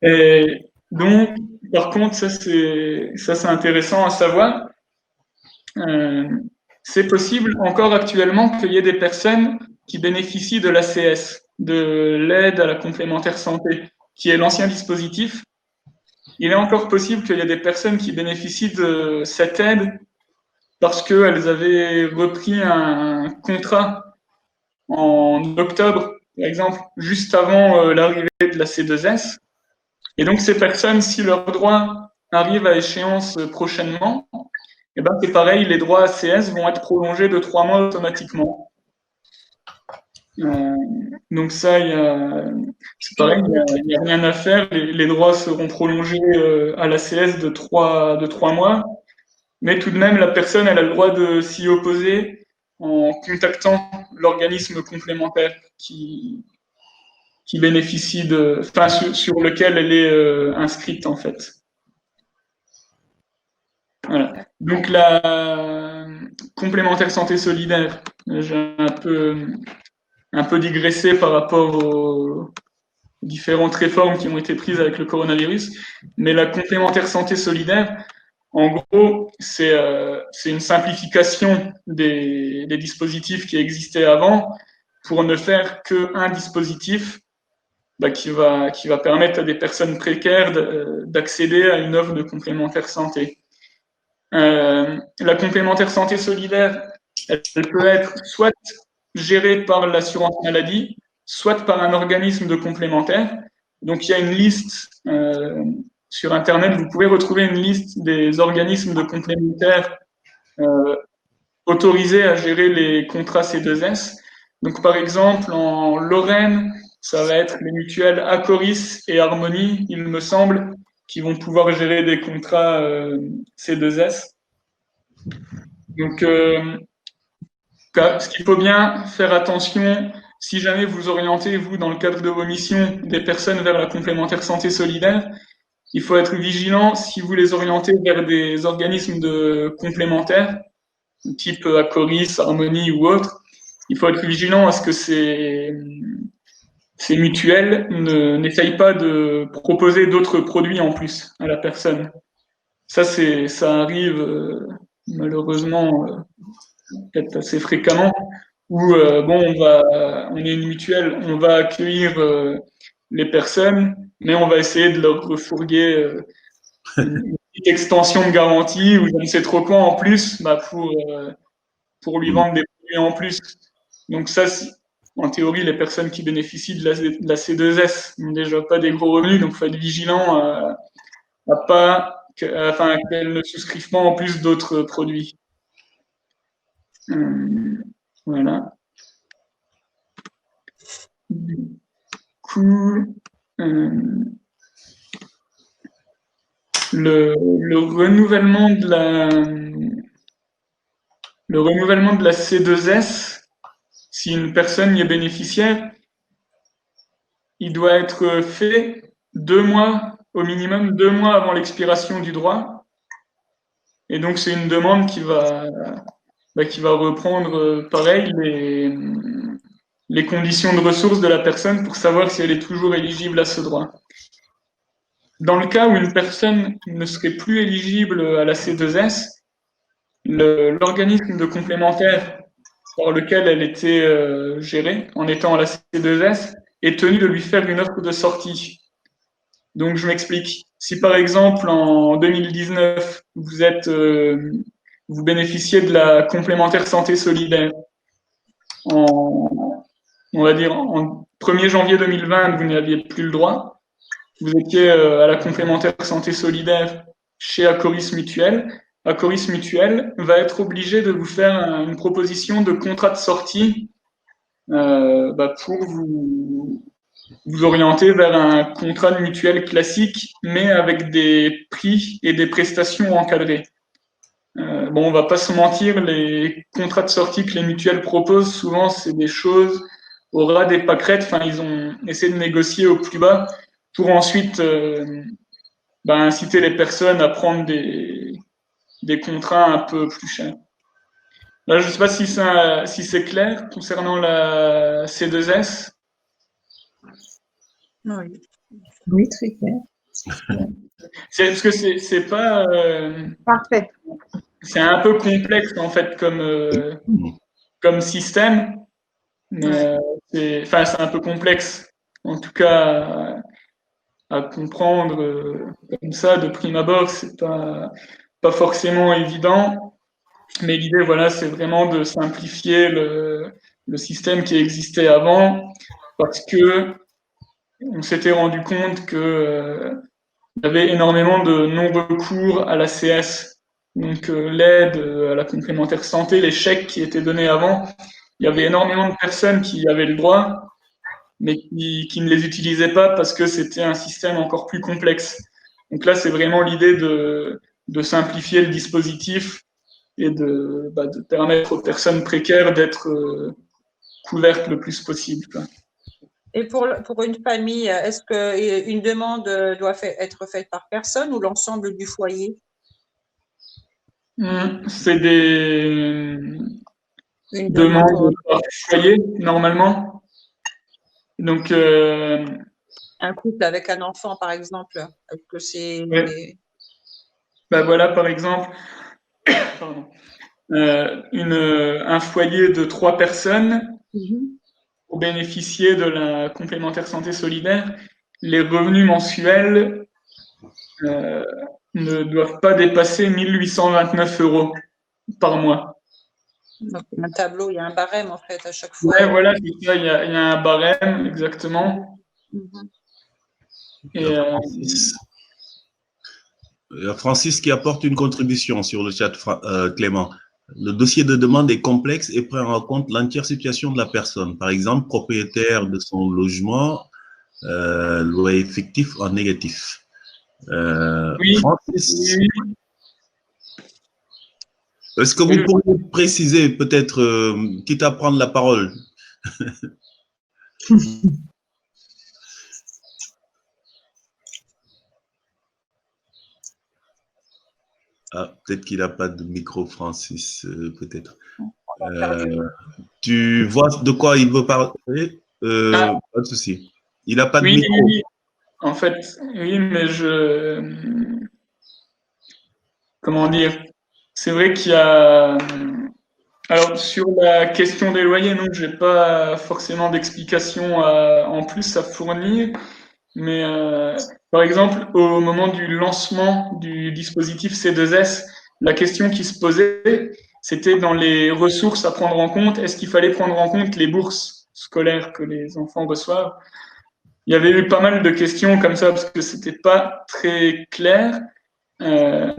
Et donc, par contre, ça c'est intéressant à savoir. C'est possible encore actuellement qu'il y ait des personnes qui bénéficient de l'ACS, de l'aide à la complémentaire santé, qui est l'ancien dispositif. Il est encore possible qu'il y ait des personnes qui bénéficient de cette aide parce qu'elles avaient repris un contrat en octobre, par exemple, juste avant l'arrivée de la C2S. Et donc, ces personnes, si leurs droits arrivent à échéance prochainement, eh ben, c'est pareil, les droits ACS vont être prolongés de 3 mois automatiquement. Donc ça, c'est pareil, il n'y a rien à faire. Les droits seront prolongés à l'ACS de 3 mois. Mais tout de même, la personne, elle a le droit de s'y opposer en contactant l'organisme complémentaire qui bénéficie sur lequel elle est inscrite, en fait. Voilà. Donc, la complémentaire santé solidaire, j'ai un peu digressé par rapport aux différentes réformes qui ont été prises avec le coronavirus, mais la complémentaire santé solidaire, en gros, c'est une simplification des dispositifs qui existaient avant pour ne faire qu'un dispositif qui va permettre à des personnes précaires d'accéder à une offre de complémentaire santé. La complémentaire santé solidaire, elle peut être soit gérée par l'assurance maladie, soit par un organisme de complémentaire. Donc, il y a une liste sur Internet, vous pouvez retrouver une liste des organismes de complémentaires autorisés à gérer les contrats C2S. Donc, par exemple, en Lorraine, ça va être les mutuelles Acoris et Harmonie, il me semble, qui vont pouvoir gérer des contrats C2S. Donc, ce qu'il faut bien faire attention, si jamais vous orientez, vous, dans le cadre de vos missions, des personnes vers la complémentaire santé solidaire, il faut être vigilant si vous les orientez vers des organismes de complémentaires, type Acoris, Harmonie ou autre. Il faut être vigilant à ce que ces mutuelles n'essayent pas de proposer d'autres produits en plus à la personne. Ça arrive malheureusement peut-être assez fréquemment où bon, on est une mutuelle, on va accueillir les personnes, mais on va essayer de leur refourguer une petite extension de garantie ou je ne sais trop quoi en plus pour lui vendre des produits en plus. Donc ça, en théorie, les personnes qui bénéficient de la C2S n'ont déjà pas des gros revenus, donc il faut être vigilant qu'elles ne souscrivent pas en plus d'autres produits. Voilà. Du coup, le renouvellement de la C2S, si une personne y est bénéficiaire, il doit être fait 2 mois, au minimum 2 mois avant l'expiration du droit. Et donc, c'est une demande qui va reprendre, pareil, les conditions de ressources de la personne pour savoir si elle est toujours éligible à ce droit. Dans le cas où une personne ne serait plus éligible à la C2S, l'organisme de complémentaire par lequel elle était gérée en étant à la C2S est tenu de lui faire une offre de sortie. Donc, je m'explique. Si par exemple, en 2019, vous bénéficiez de la complémentaire santé solidaire, on va dire en 1er janvier 2020, vous n'aviez plus le droit, vous étiez à la complémentaire santé solidaire chez Acoris Mutuelle. Acoris Mutuelle va être obligé de vous faire une proposition de contrat de sortie pour vous orienter vers un contrat de mutuelle classique, mais avec des prix et des prestations encadrées. Bon, on va pas se mentir, les contrats de sortie que les mutuelles proposent, souvent, c'est des choses au ras des pâquerettes. Enfin, ils ont essayé de négocier au plus bas pour ensuite inciter les personnes à prendre des contrats un peu plus chers. Là, je ne sais pas si c'est clair concernant la C2S. Oui, oui, très clair. Parce que c'est pas. Parfait. C'est un peu complexe en fait comme système, mais c'est un peu complexe. En tout cas, à comprendre comme ça de prime abord, c'est pas forcément évident. Mais l'idée, voilà, c'est vraiment de simplifier le système qui existait avant, parce que on s'était rendu compte que il y avait énormément de non-recours à la CS. Donc l'aide à la complémentaire santé, les chèques qui étaient donnés avant, il y avait énormément de personnes qui avaient le droit, mais qui ne les utilisaient pas parce que c'était un système encore plus complexe. Donc là, c'est vraiment l'idée de simplifier le dispositif et de permettre aux personnes précaires d'être couvertes le plus possible, quoi. Et pour une famille, est-ce qu'une demande doit être faite par personne ou l'ensemble du foyer? C'est des Une demandes par foyer, normalement. Donc, un couple avec un enfant, par exemple, est-ce que c'est… ouais. Voilà, par exemple, pardon, un foyer de 3 personnes pour bénéficier de la complémentaire santé solidaire, les revenus mensuels ne doivent pas dépasser 1 829 € par mois. Donc, un tableau, il y a un barème en fait à chaque fois. Ouais, voilà, c'est ça, il y a un barème, exactement. Et Francis qui apporte une contribution sur le chat, Clément. Le dossier de demande est complexe et prend en compte l'entière situation de la personne. Par exemple, propriétaire de son logement, loyer effectif en négatif. Oui, Francis, oui. Est-ce que vous pourriez préciser peut-être, quitte à prendre la parole? Ah, peut-être qu'il n'a pas de micro, Francis, peut-être. Tu vois de quoi il veut parler? Pas de souci. Il n'a pas de micro. Oui, en fait, oui, mais comment dire? C'est vrai qu'il y a. Alors, sur la question des loyers, non, j'ai pas forcément d'explication en plus à fournir. Mais par exemple, au moment du lancement du dispositif C2S, la question qui se posait, c'était dans les ressources à prendre en compte, est-ce qu'il fallait prendre en compte les bourses scolaires que les enfants reçoivent? Il y avait eu pas mal de questions comme ça parce que c'était pas très clair. Euh,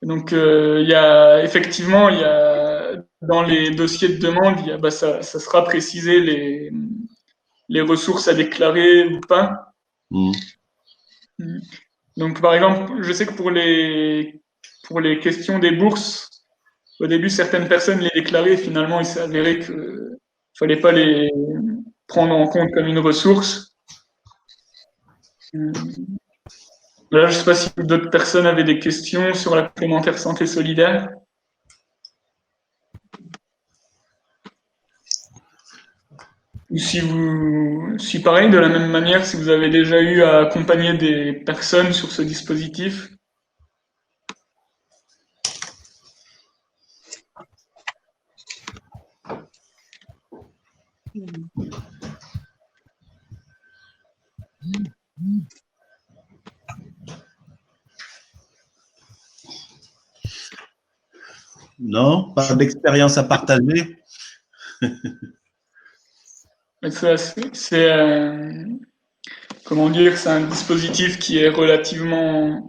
donc, effectivement, il y a dans les dossiers de demande, ça sera précisé les ressources à déclarer ou pas. Mmh. Donc, par exemple, je sais que pour les questions des bourses, au début, certaines personnes les déclaraient et finalement, il s'est avéré qu'il ne fallait pas les prendre en compte comme une ressource. Là, je ne sais pas si d'autres personnes avaient des questions sur la complémentaire santé solidaire. Ou si pareil, de la même manière, si vous avez déjà eu à accompagner des personnes sur ce dispositif. Non, pas d'expérience à partager. Comment dire, c'est un dispositif qui est relativement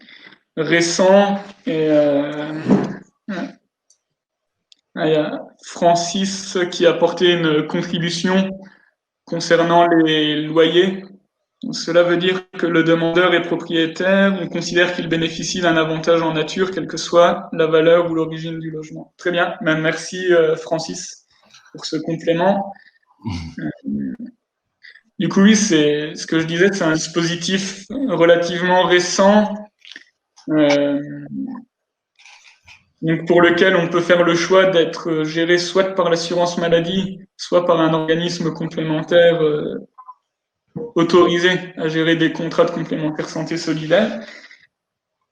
récent et il y a Francis qui a apporté une contribution concernant les loyers. Donc, cela veut dire que le demandeur est propriétaire, on considère qu'il bénéficie d'un avantage en nature, quelle que soit la valeur ou l'origine du logement. Très bien, merci Francis pour ce complément. Du coup, oui, c'est ce que je disais, c'est un dispositif relativement récent, donc pour lequel on peut faire le choix d'être géré soit par l'assurance maladie, soit par un organisme complémentaire autorisé à gérer des contrats de complémentaire santé solidaire.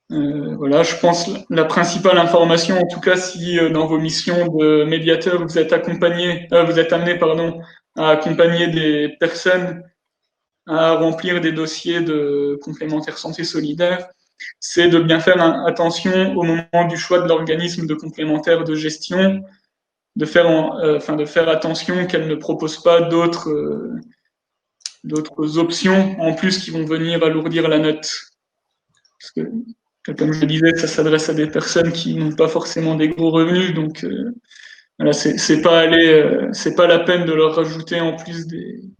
Voilà, je pense la principale information, en tout cas, si dans vos missions de médiateur vous êtes vous êtes amené, pardon, à accompagner des personnes à remplir des dossiers de complémentaire santé solidaire, c'est de bien faire attention au moment du choix de l'organisme de complémentaire de gestion, de faire attention qu'elle ne propose pas d'autres options en plus qui vont venir alourdir la note. Parce que, comme je le disais, ça s'adresse à des personnes qui n'ont pas forcément des gros revenus, donc voilà, c'est pas la peine de leur rajouter en plus des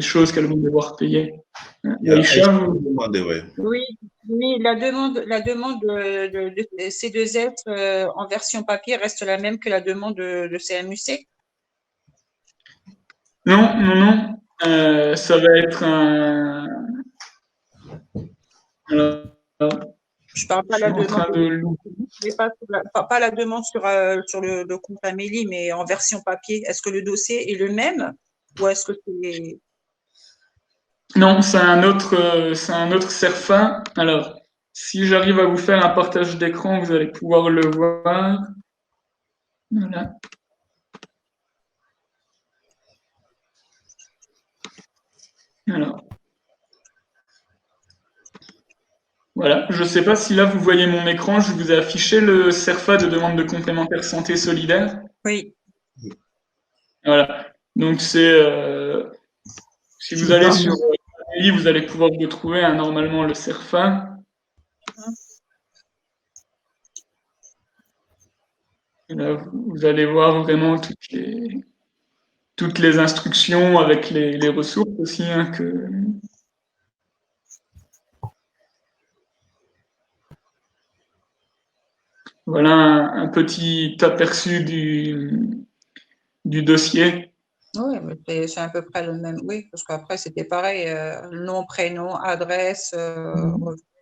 choses qu'elles vont devoir payer. Il y a Aïcha, ouais. Oui, oui, la demande de C2F en version papier reste la même que la demande de CMUC? Non, non, non. Ça va être un. Alors, Je parle pas je suis la en demande train de. pas la demande sur le compte Amélie, mais en version papier. Est-ce que le dossier est le même ou est-ce que c'est Non, c'est un autre Serfa. Alors, si j'arrive à vous faire un partage d'écran, vous allez pouvoir le voir. Voilà. Alors, voilà. Je ne sais pas si là vous voyez mon écran. Je vous ai affiché le Serfa de demande de complémentaire santé solidaire. Oui. Voilà. Donc si vous allez sur Amélie, vous allez pouvoir retrouver normalement le Serfa. Et là, vous allez voir vraiment toutes les instructions avec les ressources aussi que. voilà un petit aperçu du dossier. Oui, mais c'est à peu près le même. Oui, parce qu'après, c'était pareil. Nom, prénom, adresse,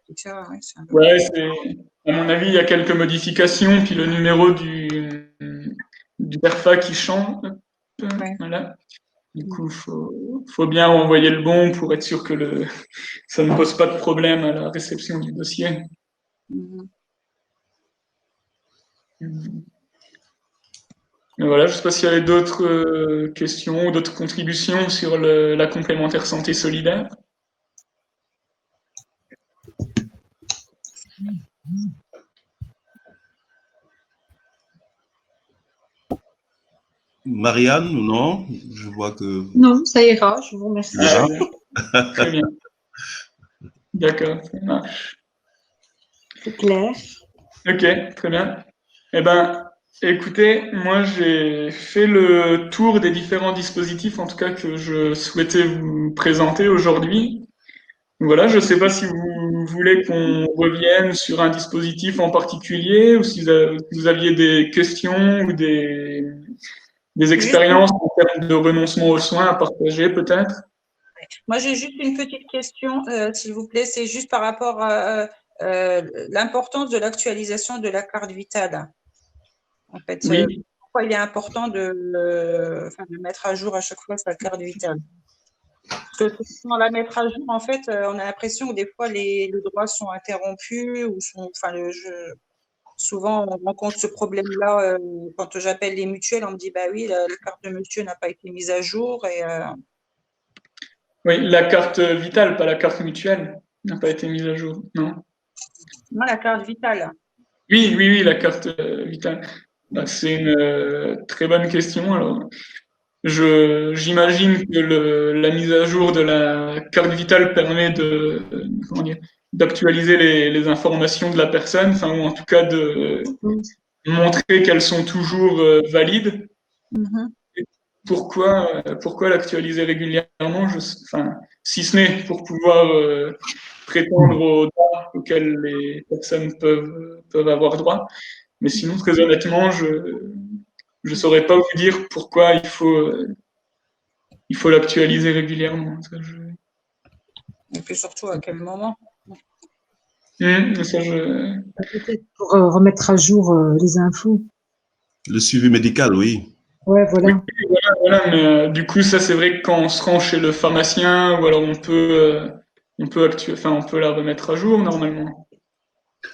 etc. Oui, c'est un peu Ouais, pareil. à mon avis, il y a quelques modifications, puis le numéro du PERFA qui change. Ouais. Voilà. Du coup, faut bien envoyer le bon pour être sûr que ça ne pose pas de problème à la réception du dossier. Mhm. Mais voilà, je ne sais pas s'il y avait d'autres questions ou d'autres contributions sur la complémentaire santé solidaire. Marianne, non? Je vois que Non, ça ira, je vous c'est remercie. déjà. Très bien. D'accord, ça marche. C'est clair. Ok, très bien. Eh ben, écoutez, moi j'ai fait le tour des différents dispositifs, en tout cas que je souhaitais vous présenter aujourd'hui. Voilà, je ne sais pas si vous voulez qu'on revienne sur un dispositif en particulier ou si vous aviez des questions ou des Juste, expériences en termes de renoncement aux soins à partager peut-être. moi, j'ai juste une petite question, s'il vous plaît. C'est juste par rapport à l'importance de l'actualisation de la carte vitale. En fait, Oui, pourquoi il est important de mettre à jour à chaque fois sa carte vitale? Parce que sans la mettre à jour, en fait, on a l'impression que des fois les droits sont interrompus ou souvent on rencontre ce problème-là quand j'appelle les mutuelles, on me dit bah oui, la carte de monsieur n'a pas été mise à jour et oui, la carte vitale, pas la carte mutuelle, n'a pas été mise à jour, non? moi la carte vitale. Oui, oui, oui, la carte vitale. Bah, c'est une très bonne question. Alors, j'imagine que la mise à jour de la carte vitale permet comment dire, d'actualiser les informations de la personne, enfin, ou en tout cas de montrer qu'elles sont toujours valides. Mhm. Pourquoi l'actualiser régulièrement? Enfin, si ce n'est pour pouvoir prétendre aux droits auxquels les personnes peuvent avoir droit. Mais sinon, très honnêtement, je saurais pas vous dire pourquoi il faut l'actualiser régulièrement. Et puis surtout à quel moment. Ça, Peut-être pour remettre à jour les infos. Le suivi médical, oui. Ouais, oui, voilà. voilà, mais du coup, ça, c'est vrai que quand on se rend chez le pharmacien, ou alors on peut la remettre à jour normalement.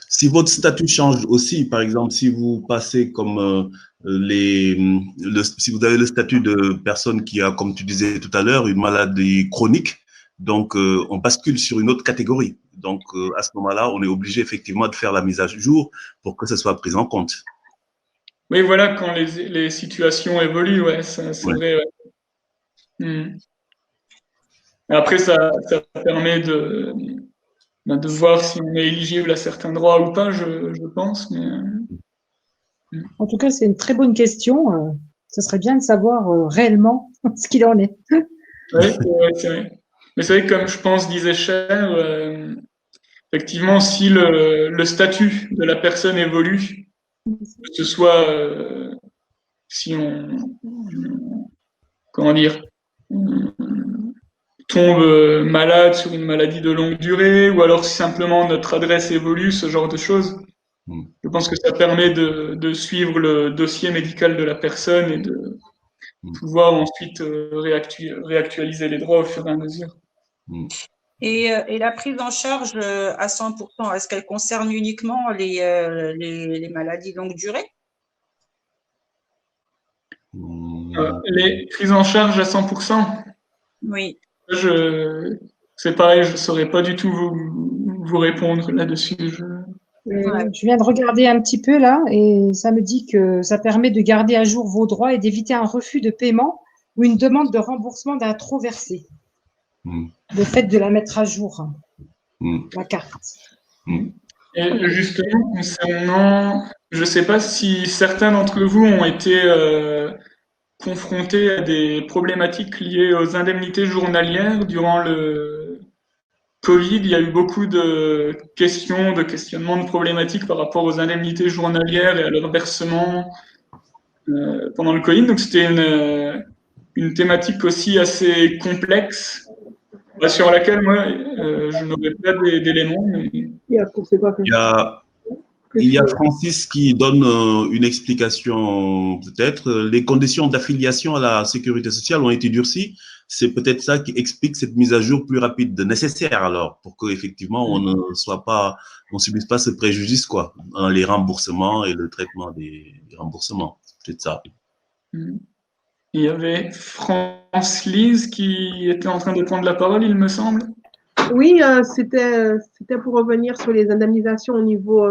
Si votre statut change aussi, par exemple, si vous passez comme si vous avez le statut de personne qui a, comme tu disais tout à l'heure, une maladie chronique, donc on bascule sur une autre catégorie. Donc à ce moment-là, on est obligé effectivement de faire la mise à jour pour que ça soit pris en compte. Oui, voilà, quand les situations évoluent, ouais, c'est Ouais. vrai. Ouais. Et après, ça permet de voir si on est éligible à certains droits ou pas, je pense. Mais, En tout cas, c'est une très bonne question. Ce serait bien de savoir réellement ce qu'il en est. ouais, c'est vrai. Mais c'est vrai que comme je pense disait Cher, effectivement, si le statut de la personne évolue, que ce soit si comment dire, on tombe malade sur une maladie de longue durée, ou alors si simplement notre adresse évolue, ce genre de choses. Mm. Je pense que ça permet de suivre le dossier médical de la personne et de Mm. pouvoir ensuite réactualiser les droits au fur et à mesure. Mm. Et la prise en charge à 100%, est-ce qu'elle concerne uniquement les maladies longue durée? Mm. Les prises en charge à 100%, Oui. c'est pareil, je ne saurais pas du tout vous répondre là-dessus. Ouais. Je viens de regarder un petit peu là et ça me dit que ça permet de garder à jour vos droits et d'éviter un refus de paiement ou une demande de remboursement d'un trop versé. Mm. Le fait de la mettre à jour, Mm. la carte. Mm. Et justement, concernant, je ne sais pas si certains d'entre vous ont été confrontés à des problématiques liées aux indemnités journalières durant Covid, il y a eu beaucoup de questions, de questionnements, de problématiques par rapport aux indemnités journalières et à leur versement pendant le Covid. Donc c'était une thématique aussi assez complexe sur laquelle moi je n'aurais pas d'éléments. Mais... Il y a Francis qui donne une explication peut-être. Les conditions d'affiliation à la sécurité sociale ont été durcies. C'est peut-être ça qui explique cette mise à jour plus rapide, nécessaire alors, pour qu'effectivement on ne subisse pas ce préjudice quoi, dans les remboursements et le traitement des remboursements. C'est peut-être ça. Il y avait France-Lise qui était en train de prendre la parole, il me semble. Oui, c'était pour revenir sur les indemnisations au niveau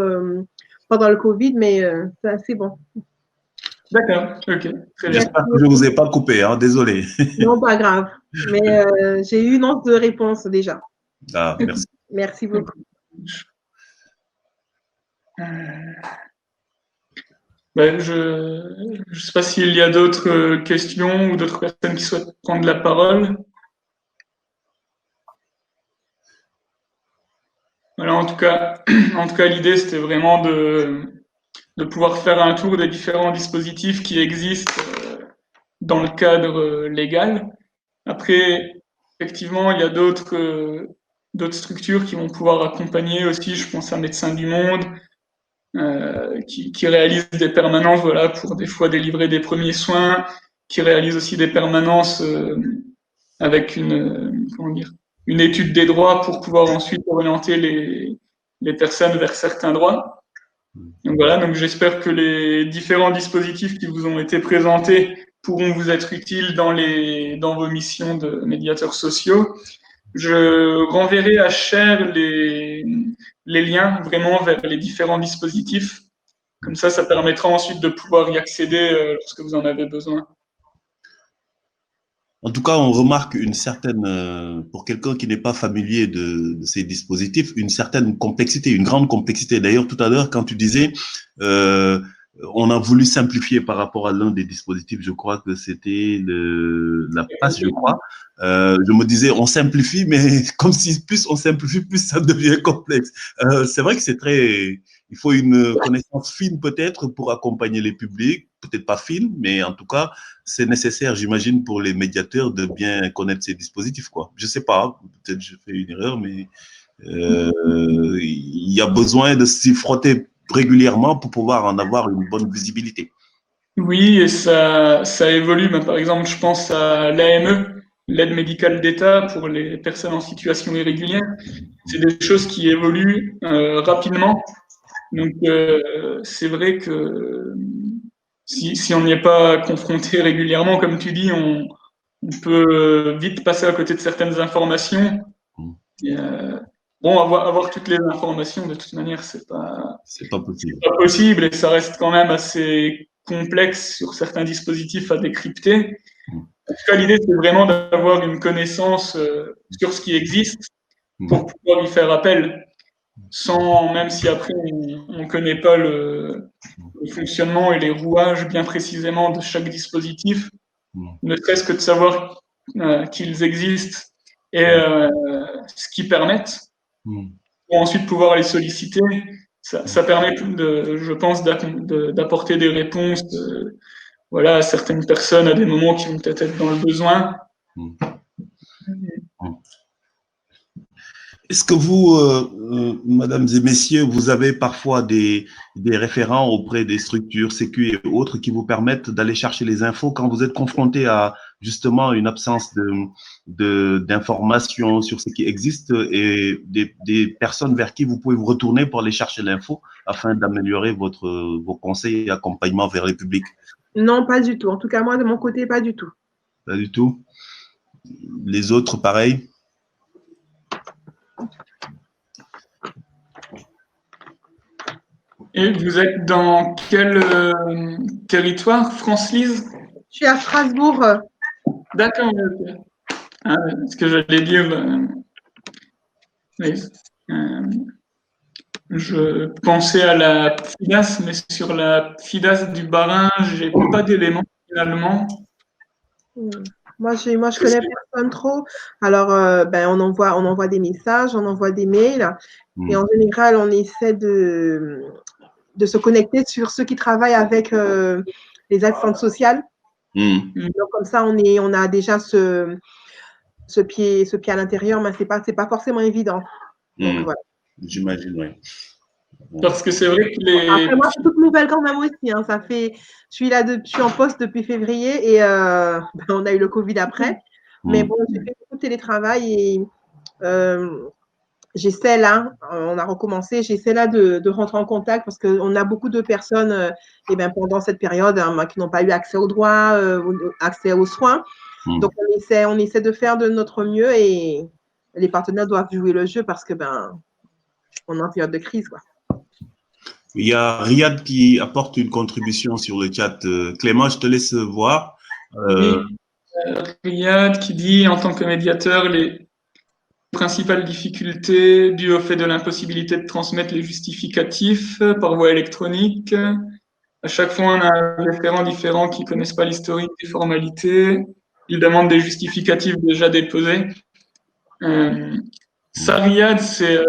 pendant le Covid, mais c'est bon. D'accord, ok. J'espère que je ne vous ai pas coupé, hein, désolé. Non, pas grave. Mais j'ai eu une once de réponse déjà. Ah, merci. Merci beaucoup. Je ne sais pas s'il y a d'autres questions ou d'autres personnes qui souhaitent prendre la parole. Voilà, en tout cas l'idée, c'était vraiment de pouvoir faire un tour des différents dispositifs qui existent dans le cadre légal. Après, effectivement, il y a d'autres structures qui vont pouvoir accompagner aussi, je pense à Médecins du Monde, qui réalisent des permanences voilà, pour des fois délivrer des premiers soins, qui réalisent aussi des permanences avec une étude des droits pour pouvoir ensuite orienter les personnes vers certains droits. Donc voilà, donc j'espère que les différents dispositifs qui vous ont été présentés pourront vous être utiles dans vos missions de médiateurs sociaux. Je renverrai à Cher les liens vraiment vers les différents dispositifs. Comme ça permettra ensuite de pouvoir y accéder lorsque vous en avez besoin. En tout cas, on remarque une certaine, pour quelqu'un qui n'est pas familier de ces dispositifs, une certaine complexité, une grande complexité. D'ailleurs, tout à l'heure, quand tu disais, on a voulu simplifier par rapport à l'un des dispositifs, je crois que c'était la passe, je crois. Je me disais, on simplifie, mais comme si plus on simplifie, plus ça devient complexe. C'est vrai que il faut une connaissance fine peut-être pour accompagner les publics, peut-être pas fine, mais en tout cas, c'est nécessaire, j'imagine, pour les médiateurs de bien connaître ces dispositifs, quoi. Je sais pas, peut-être je fais une erreur, mais il y a besoin de s'y frotter régulièrement pour pouvoir en avoir une bonne visibilité. Oui, et ça évolue. Par exemple, je pense à l'AME, l'aide médicale d'État pour les personnes en situation irrégulière. C'est des choses qui évoluent rapidement. Donc, c'est vrai que si on n'y est pas confronté régulièrement, comme tu dis, on peut vite passer à côté de certaines informations. Et, avoir toutes les informations, de toute manière, c'est pas possible et ça reste quand même assez complexe sur certains dispositifs à décrypter. En tout cas, l'idée, c'est vraiment d'avoir une connaissance sur ce qui existe pour pouvoir y faire appel, même si après on ne connaît pas le fonctionnement et les rouages bien précisément de chaque dispositif, ne serait-ce que de savoir qu'ils existent et ce qu'ils permettent, pour ensuite pouvoir les solliciter. Ça permet, je pense, d'apporter des réponses voilà, à certaines personnes à des moments qui vont peut-être être dans le besoin. Est-ce que vous, mesdames et messieurs, vous avez parfois des référents auprès des structures sécu et autres qui vous permettent d'aller chercher les infos quand vous êtes confronté à justement une absence d'informations sur ce qui existe et des personnes vers qui vous pouvez vous retourner pour aller chercher l'info afin d'améliorer vos conseils et accompagnements vers les publics? Non, pas du tout. En tout cas, moi, de mon côté, pas du tout. Pas du tout. Les autres, pareil? Et vous êtes dans quel territoire, France-Lise? Je suis à Strasbourg. D'accord, ok. Ce que j'allais dire, je pensais à la FIDAS, mais sur la FIDAS du Bas-Rhin, j'ai pas d'éléments finalement. Moi, je connais personne trop. Alors, on envoie des messages, on envoie des mails. Et en général, on essaie de se connecter sur ceux qui travaillent avec les assistantes sociales. Donc, comme ça, on a déjà ce pied à l'intérieur, mais c'est pas forcément évident. Donc, voilà. J'imagine, oui. Parce que c'est vrai que Après, moi, c'est toute nouvelle quand même aussi. Hein. Je suis en poste depuis février et on a eu le Covid après. Mais bon, j'ai fait beaucoup de télétravail et j'essaie là, on a recommencé, j'essaie là de rentrer en contact parce qu'on a beaucoup de personnes pendant cette période qui n'ont pas eu accès aux droits, accès aux soins. Donc, on essaie de faire de notre mieux et les partenaires doivent jouer le jeu parce que on est en période de crise, quoi. Il y a Riyad qui apporte une contribution sur le chat. Clément, je te laisse voir. Oui. Riyad qui dit, en tant que médiateur, les principales difficultés dues au fait de l'impossibilité de transmettre les justificatifs par voie électronique. À chaque fois, on a un référent différent qui ne connaissent pas l'historique des formalités. Ils demandent des justificatifs déjà déposés. Ça, Riyad, c'est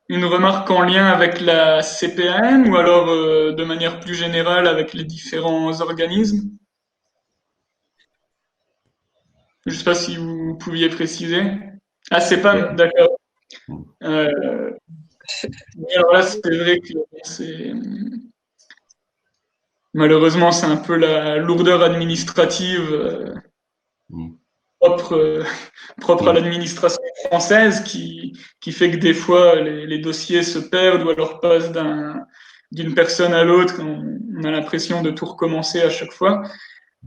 une remarque en lien avec la CPAM ou alors de manière plus générale avec les différents organismes? Je ne sais pas si vous pouviez préciser. Ah, CPAM, d'accord. Alors là, c'est vrai que malheureusement, c'est un peu la lourdeur administrative propre à l'administration française qui fait que des fois les dossiers se perdent ou alors passent d'une personne à l'autre. On a l'impression de tout recommencer à chaque fois.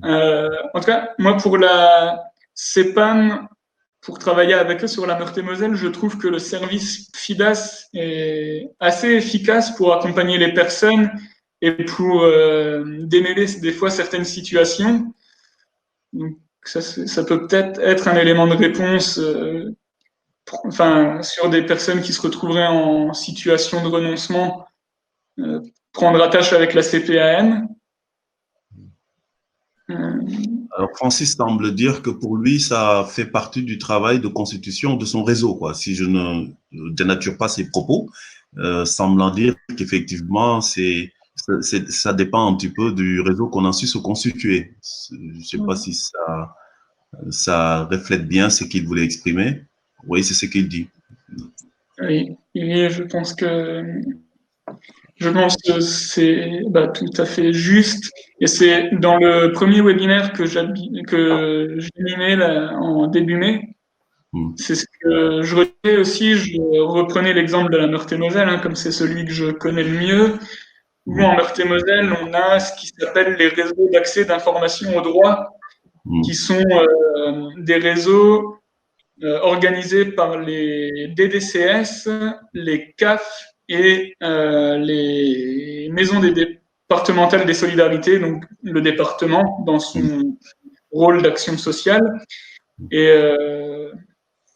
En tout cas, moi pour la CPAM, pour travailler avec eux sur la Meurthe-et-Moselle, je trouve que le service FIDAS est assez efficace pour accompagner les personnes et pour démêler des fois certaines situations. Donc, ça peut peut-être être un élément de réponse sur des personnes qui se retrouveraient en situation de renoncement, prendre attache avec la CPAM. Alors, Francis semble dire que pour lui, ça fait partie du travail de constitution de son réseau, quoi. Si je ne dénature pas ses propos, semblant dire qu'effectivement, ça dépend un petit peu du réseau qu'on a su se constituer. Je ne sais pas si ça reflète bien ce qu'il voulait exprimer. Oui, c'est ce qu'il dit. Oui, je pense que c'est tout à fait juste. Et c'est dans le premier webinaire que j'animais en début mai. C'est ce que je retenais aussi. Je reprenais l'exemple de la Meurthe-et-Moselle, comme c'est celui que je connais le mieux. Où en Meurthe-et-Moselle, on a ce qui s'appelle les réseaux d'accès d'information au droit, qui sont des réseaux organisés par les DDCS, les CAF et les maisons départementales des solidarités, donc le département dans son rôle d'action sociale. Et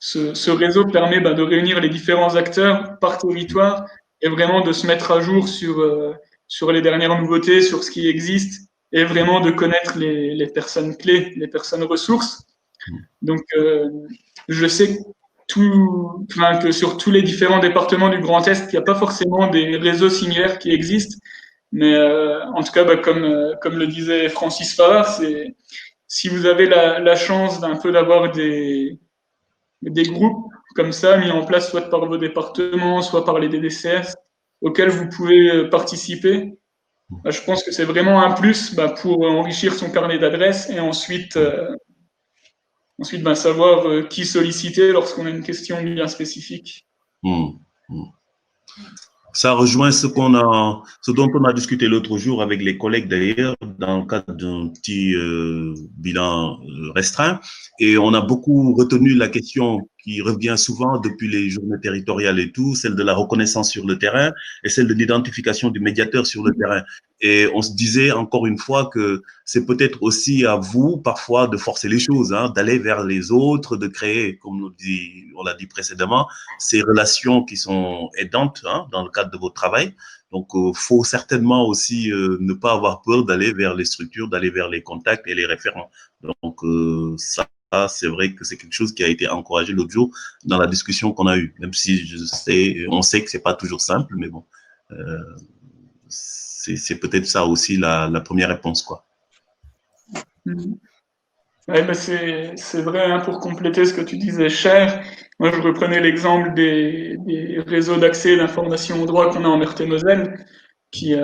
ce réseau permet de réunir les différents acteurs par territoire et vraiment de se mettre à jour sur les dernières nouveautés, sur ce qui existe et vraiment de connaître les personnes clés, les personnes ressources. Donc, je sais que sur tous les différents départements du Grand Est, il n'y a pas forcément des réseaux similaires qui existent. Mais en tout cas, comme le disait Francis Favard, si vous avez la chance d'un peu d'avoir des groupes comme ça mis en place soit par vos départements, soit par les DDCS auxquels vous pouvez participer, je pense que c'est vraiment un plus pour enrichir son carnet d'adresses et ensuite savoir qui solliciter lorsqu'on a une question bien spécifique. Ça rejoint ce dont on a discuté l'autre jour avec les collègues d'ailleurs, dans le cadre d'un petit bilan restreint. Et on a beaucoup retenu la question qui revient souvent depuis les journées territoriales et tout, celle de la reconnaissance sur le terrain et celle de l'identification du médiateur sur le terrain. Et on se disait encore une fois que c'est peut-être aussi à vous parfois de forcer les choses, d'aller vers les autres, de créer, comme on l'a dit précédemment, ces relations qui sont aidantes dans le cadre de votre travail. Donc, faut certainement aussi ne pas avoir peur d'aller vers les structures, d'aller vers les contacts et les référents. Donc, ça, c'est vrai que c'est quelque chose qui a été encouragé l'autre jour dans la discussion qu'on a eue. Même si on sait que c'est pas toujours simple, mais bon, c'est peut-être ça aussi la première réponse, quoi. Ouais, bah c'est vrai, hein, pour compléter ce que tu disais, Cher. Moi, je reprenais l'exemple des réseaux d'accès et d'information au droit qu'on a en Meurthe-et-Moselle, qui,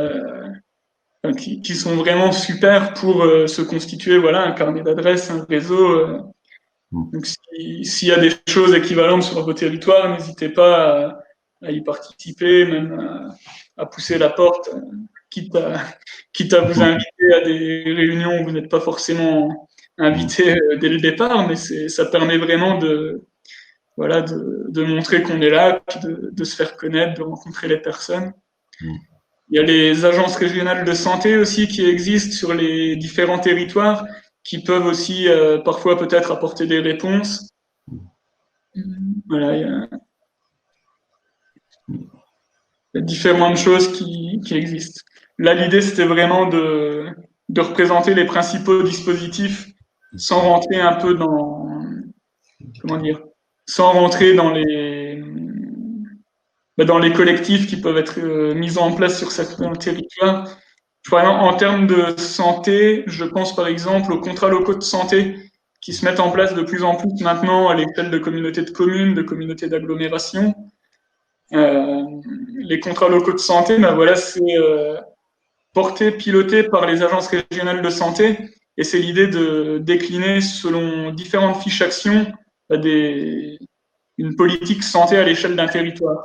qui sont vraiment super pour se constituer, voilà, un carnet d'adresses, un réseau. Donc, s'il y a des choses équivalentes sur vos territoires, n'hésitez pas à y participer, même à pousser la porte, quitte à vous inviter à des réunions où vous n'êtes pas forcément invité dès le départ, mais ça permet vraiment voilà, de montrer qu'on est là, puis de se faire connaître, de rencontrer les personnes. Il y a les agences régionales de santé aussi qui existent sur les différents territoires, qui peuvent aussi parfois peut-être apporter des réponses. Voilà, il y a différentes choses qui existent. Là, l'idée, c'était vraiment de représenter les principaux dispositifs sans rentrer un peu comment dire, sans rentrer dans les collectifs qui peuvent être mis en place sur certains territoires. Par exemple, en termes de santé, je pense par exemple aux contrats locaux de santé qui se mettent en place de plus en plus maintenant à l'échelle de communautés de communes, de communautés d'agglomération. Les contrats locaux de santé, ben voilà, c'est porté, piloté par les agences régionales de santé, et c'est l'idée de décliner selon différentes fiches actions une politique santé à l'échelle d'un territoire.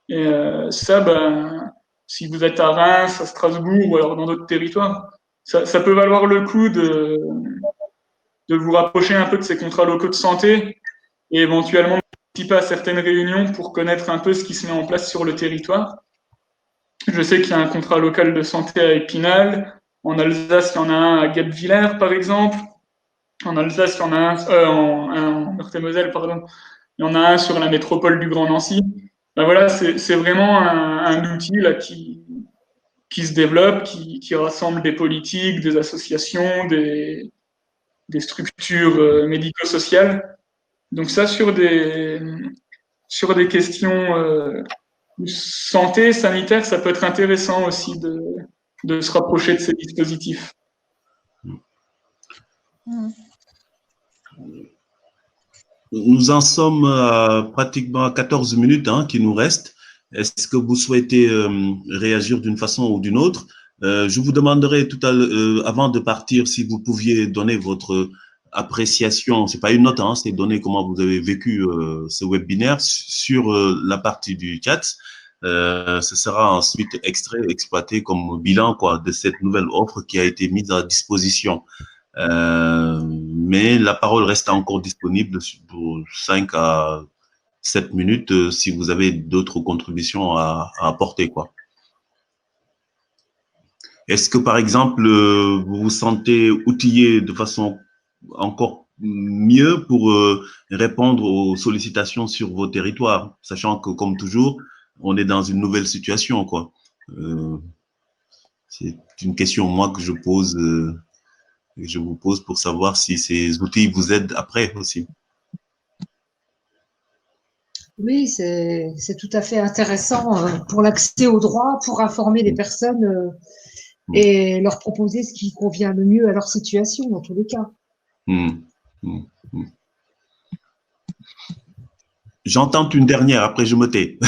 Et ça, ben, si vous êtes à Reims, à Strasbourg ou alors dans d'autres territoires, ça peut valoir le coup de vous rapprocher un peu de ces contrats locaux de santé et éventuellement participer à certaines réunions pour connaître un peu ce qui se met en place sur le territoire. Je sais qu'il y a un contrat local de santé à Épinal. En Alsace, il y en a un à Guebwiller, par exemple. En Alsace, il y en a en Meurthe-et-Moselle, pardon. Il y en a un sur la métropole du Grand Nancy. Ben voilà, c'est vraiment un outil là, qui se développe, qui rassemble des politiques, des associations, des structures médico-sociales. Donc ça, sur des questions santé, sanitaire, ça peut être intéressant aussi de se rapprocher de ces dispositifs. Nous en sommes pratiquement à 14 minutes qui nous restent. Est-ce que vous souhaitez réagir d'une façon ou d'une autre? Je vous demanderai tout à l'heure, avant de partir, si vous pouviez donner votre appréciation, c'est pas une note, c'est donner comment vous avez vécu ce webinaire sur la partie du chat. Ce sera ensuite exploité comme bilan de cette nouvelle offre qui a été mise à disposition. Mais la parole reste encore disponible pour 5 à 7 minutes si vous avez d'autres contributions à apporter, quoi. Est-ce que, par exemple, vous vous sentez outillé de façon encore mieux pour répondre aux sollicitations sur vos territoires, sachant que, comme toujours, on est dans une nouvelle situation, quoi. C'est une question, moi, que je vous pose pour savoir si ces outils vous aident après aussi. Oui, c'est tout à fait intéressant pour l'accès au droit, pour informer les personnes et leur proposer ce qui convient le mieux à leur situation, dans tous les cas. J'entends une dernière, après je me tais.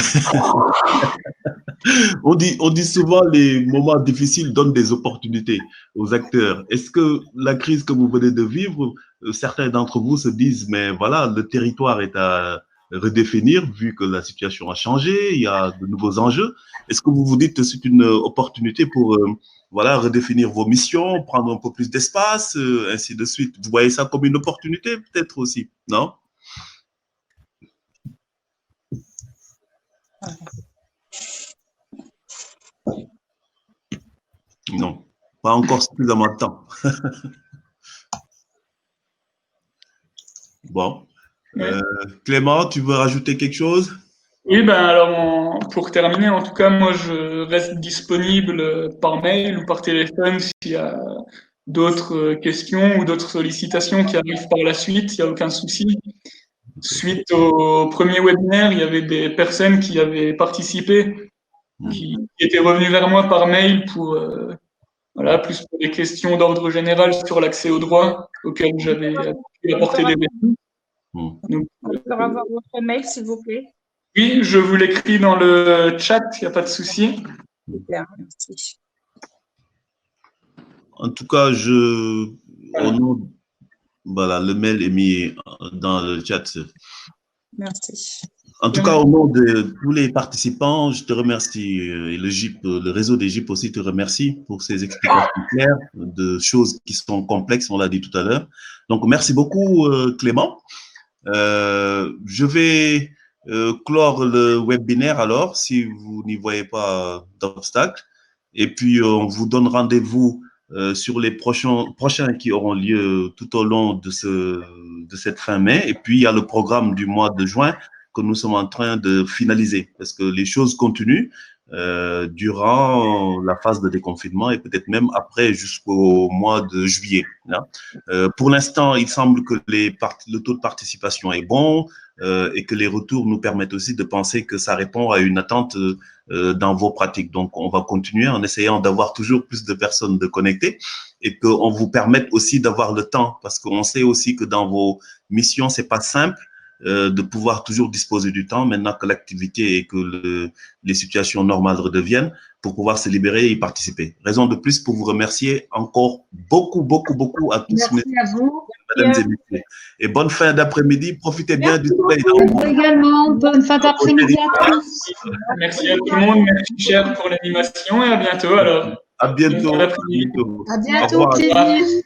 On dit souvent les moments difficiles donnent des opportunités aux acteurs. Est-ce que la crise que vous venez de vivre, certains d'entre vous se disent, mais voilà, le territoire est à redéfinir vu que la situation a changé, il y a de nouveaux enjeux. Est-ce que vous vous dites que c'est une opportunité pour voilà, redéfinir vos missions, prendre un peu plus d'espace, ainsi de suite? Vous voyez ça comme une opportunité peut-être aussi, non? Non, pas encore suffisamment de temps. Bon. Clément, tu veux rajouter quelque chose? Oui, ben alors pour terminer, en tout cas, moi je reste disponible par mail ou par téléphone s'il y a d'autres questions ou d'autres sollicitations qui arrivent par la suite, il n'y a aucun souci. Suite au premier webinaire, il y avait des personnes qui avaient participé, qui étaient revenues vers moi par mail pour voilà, plus pour des questions d'ordre général sur l'accès au droit auxquelles j'avais pu apporter des réponses. Donc, On peut avoir votre mail, s'il vous plaît. oui, je vous l'écris dans le chat, il n'y a pas de souci. Super, merci. En tout cas, au nom, voilà, le mail est mis dans le chat. Merci. En tout cas, au nom de tous les participants, je te remercie et le GIP, le réseau des GIP aussi te remercie pour ces explications claires de choses qui sont complexes, on l'a dit tout à l'heure. Donc, merci beaucoup, Clément. Je vais clore le webinaire alors, si vous n'y voyez pas d'obstacle. Et puis, on vous donne rendez-vous sur les prochains qui auront lieu tout au long de cette fin mai. Et puis, il y a le programme du mois de juin que nous sommes en train de finaliser parce que les choses continuent durant la phase de déconfinement et peut-être même après jusqu'au mois de juillet. Là. Pour l'instant, il semble que le taux de participation est bon et que les retours nous permettent aussi de penser que ça répond à une attente dans vos pratiques. Donc, on va continuer en essayant d'avoir toujours plus de personnes de connectées et qu'on vous permette aussi d'avoir le temps parce qu'on sait aussi que dans vos missions, c'est pas simple de pouvoir toujours disposer du temps maintenant que l'activité et que les situations normales redeviennent pour pouvoir se libérer et y participer. Raison de plus pour vous remercier encore beaucoup à tous. Merci à vous. Mesdames et messieurs. Et bonne fin d'après-midi. Profitez bien du soleil. Vous également. Bonne fin d'après-midi à tous. Merci à tout le monde. Merci, cher, pour l'animation et à bientôt alors. À bientôt. À bientôt. Au revoir. Plaisir.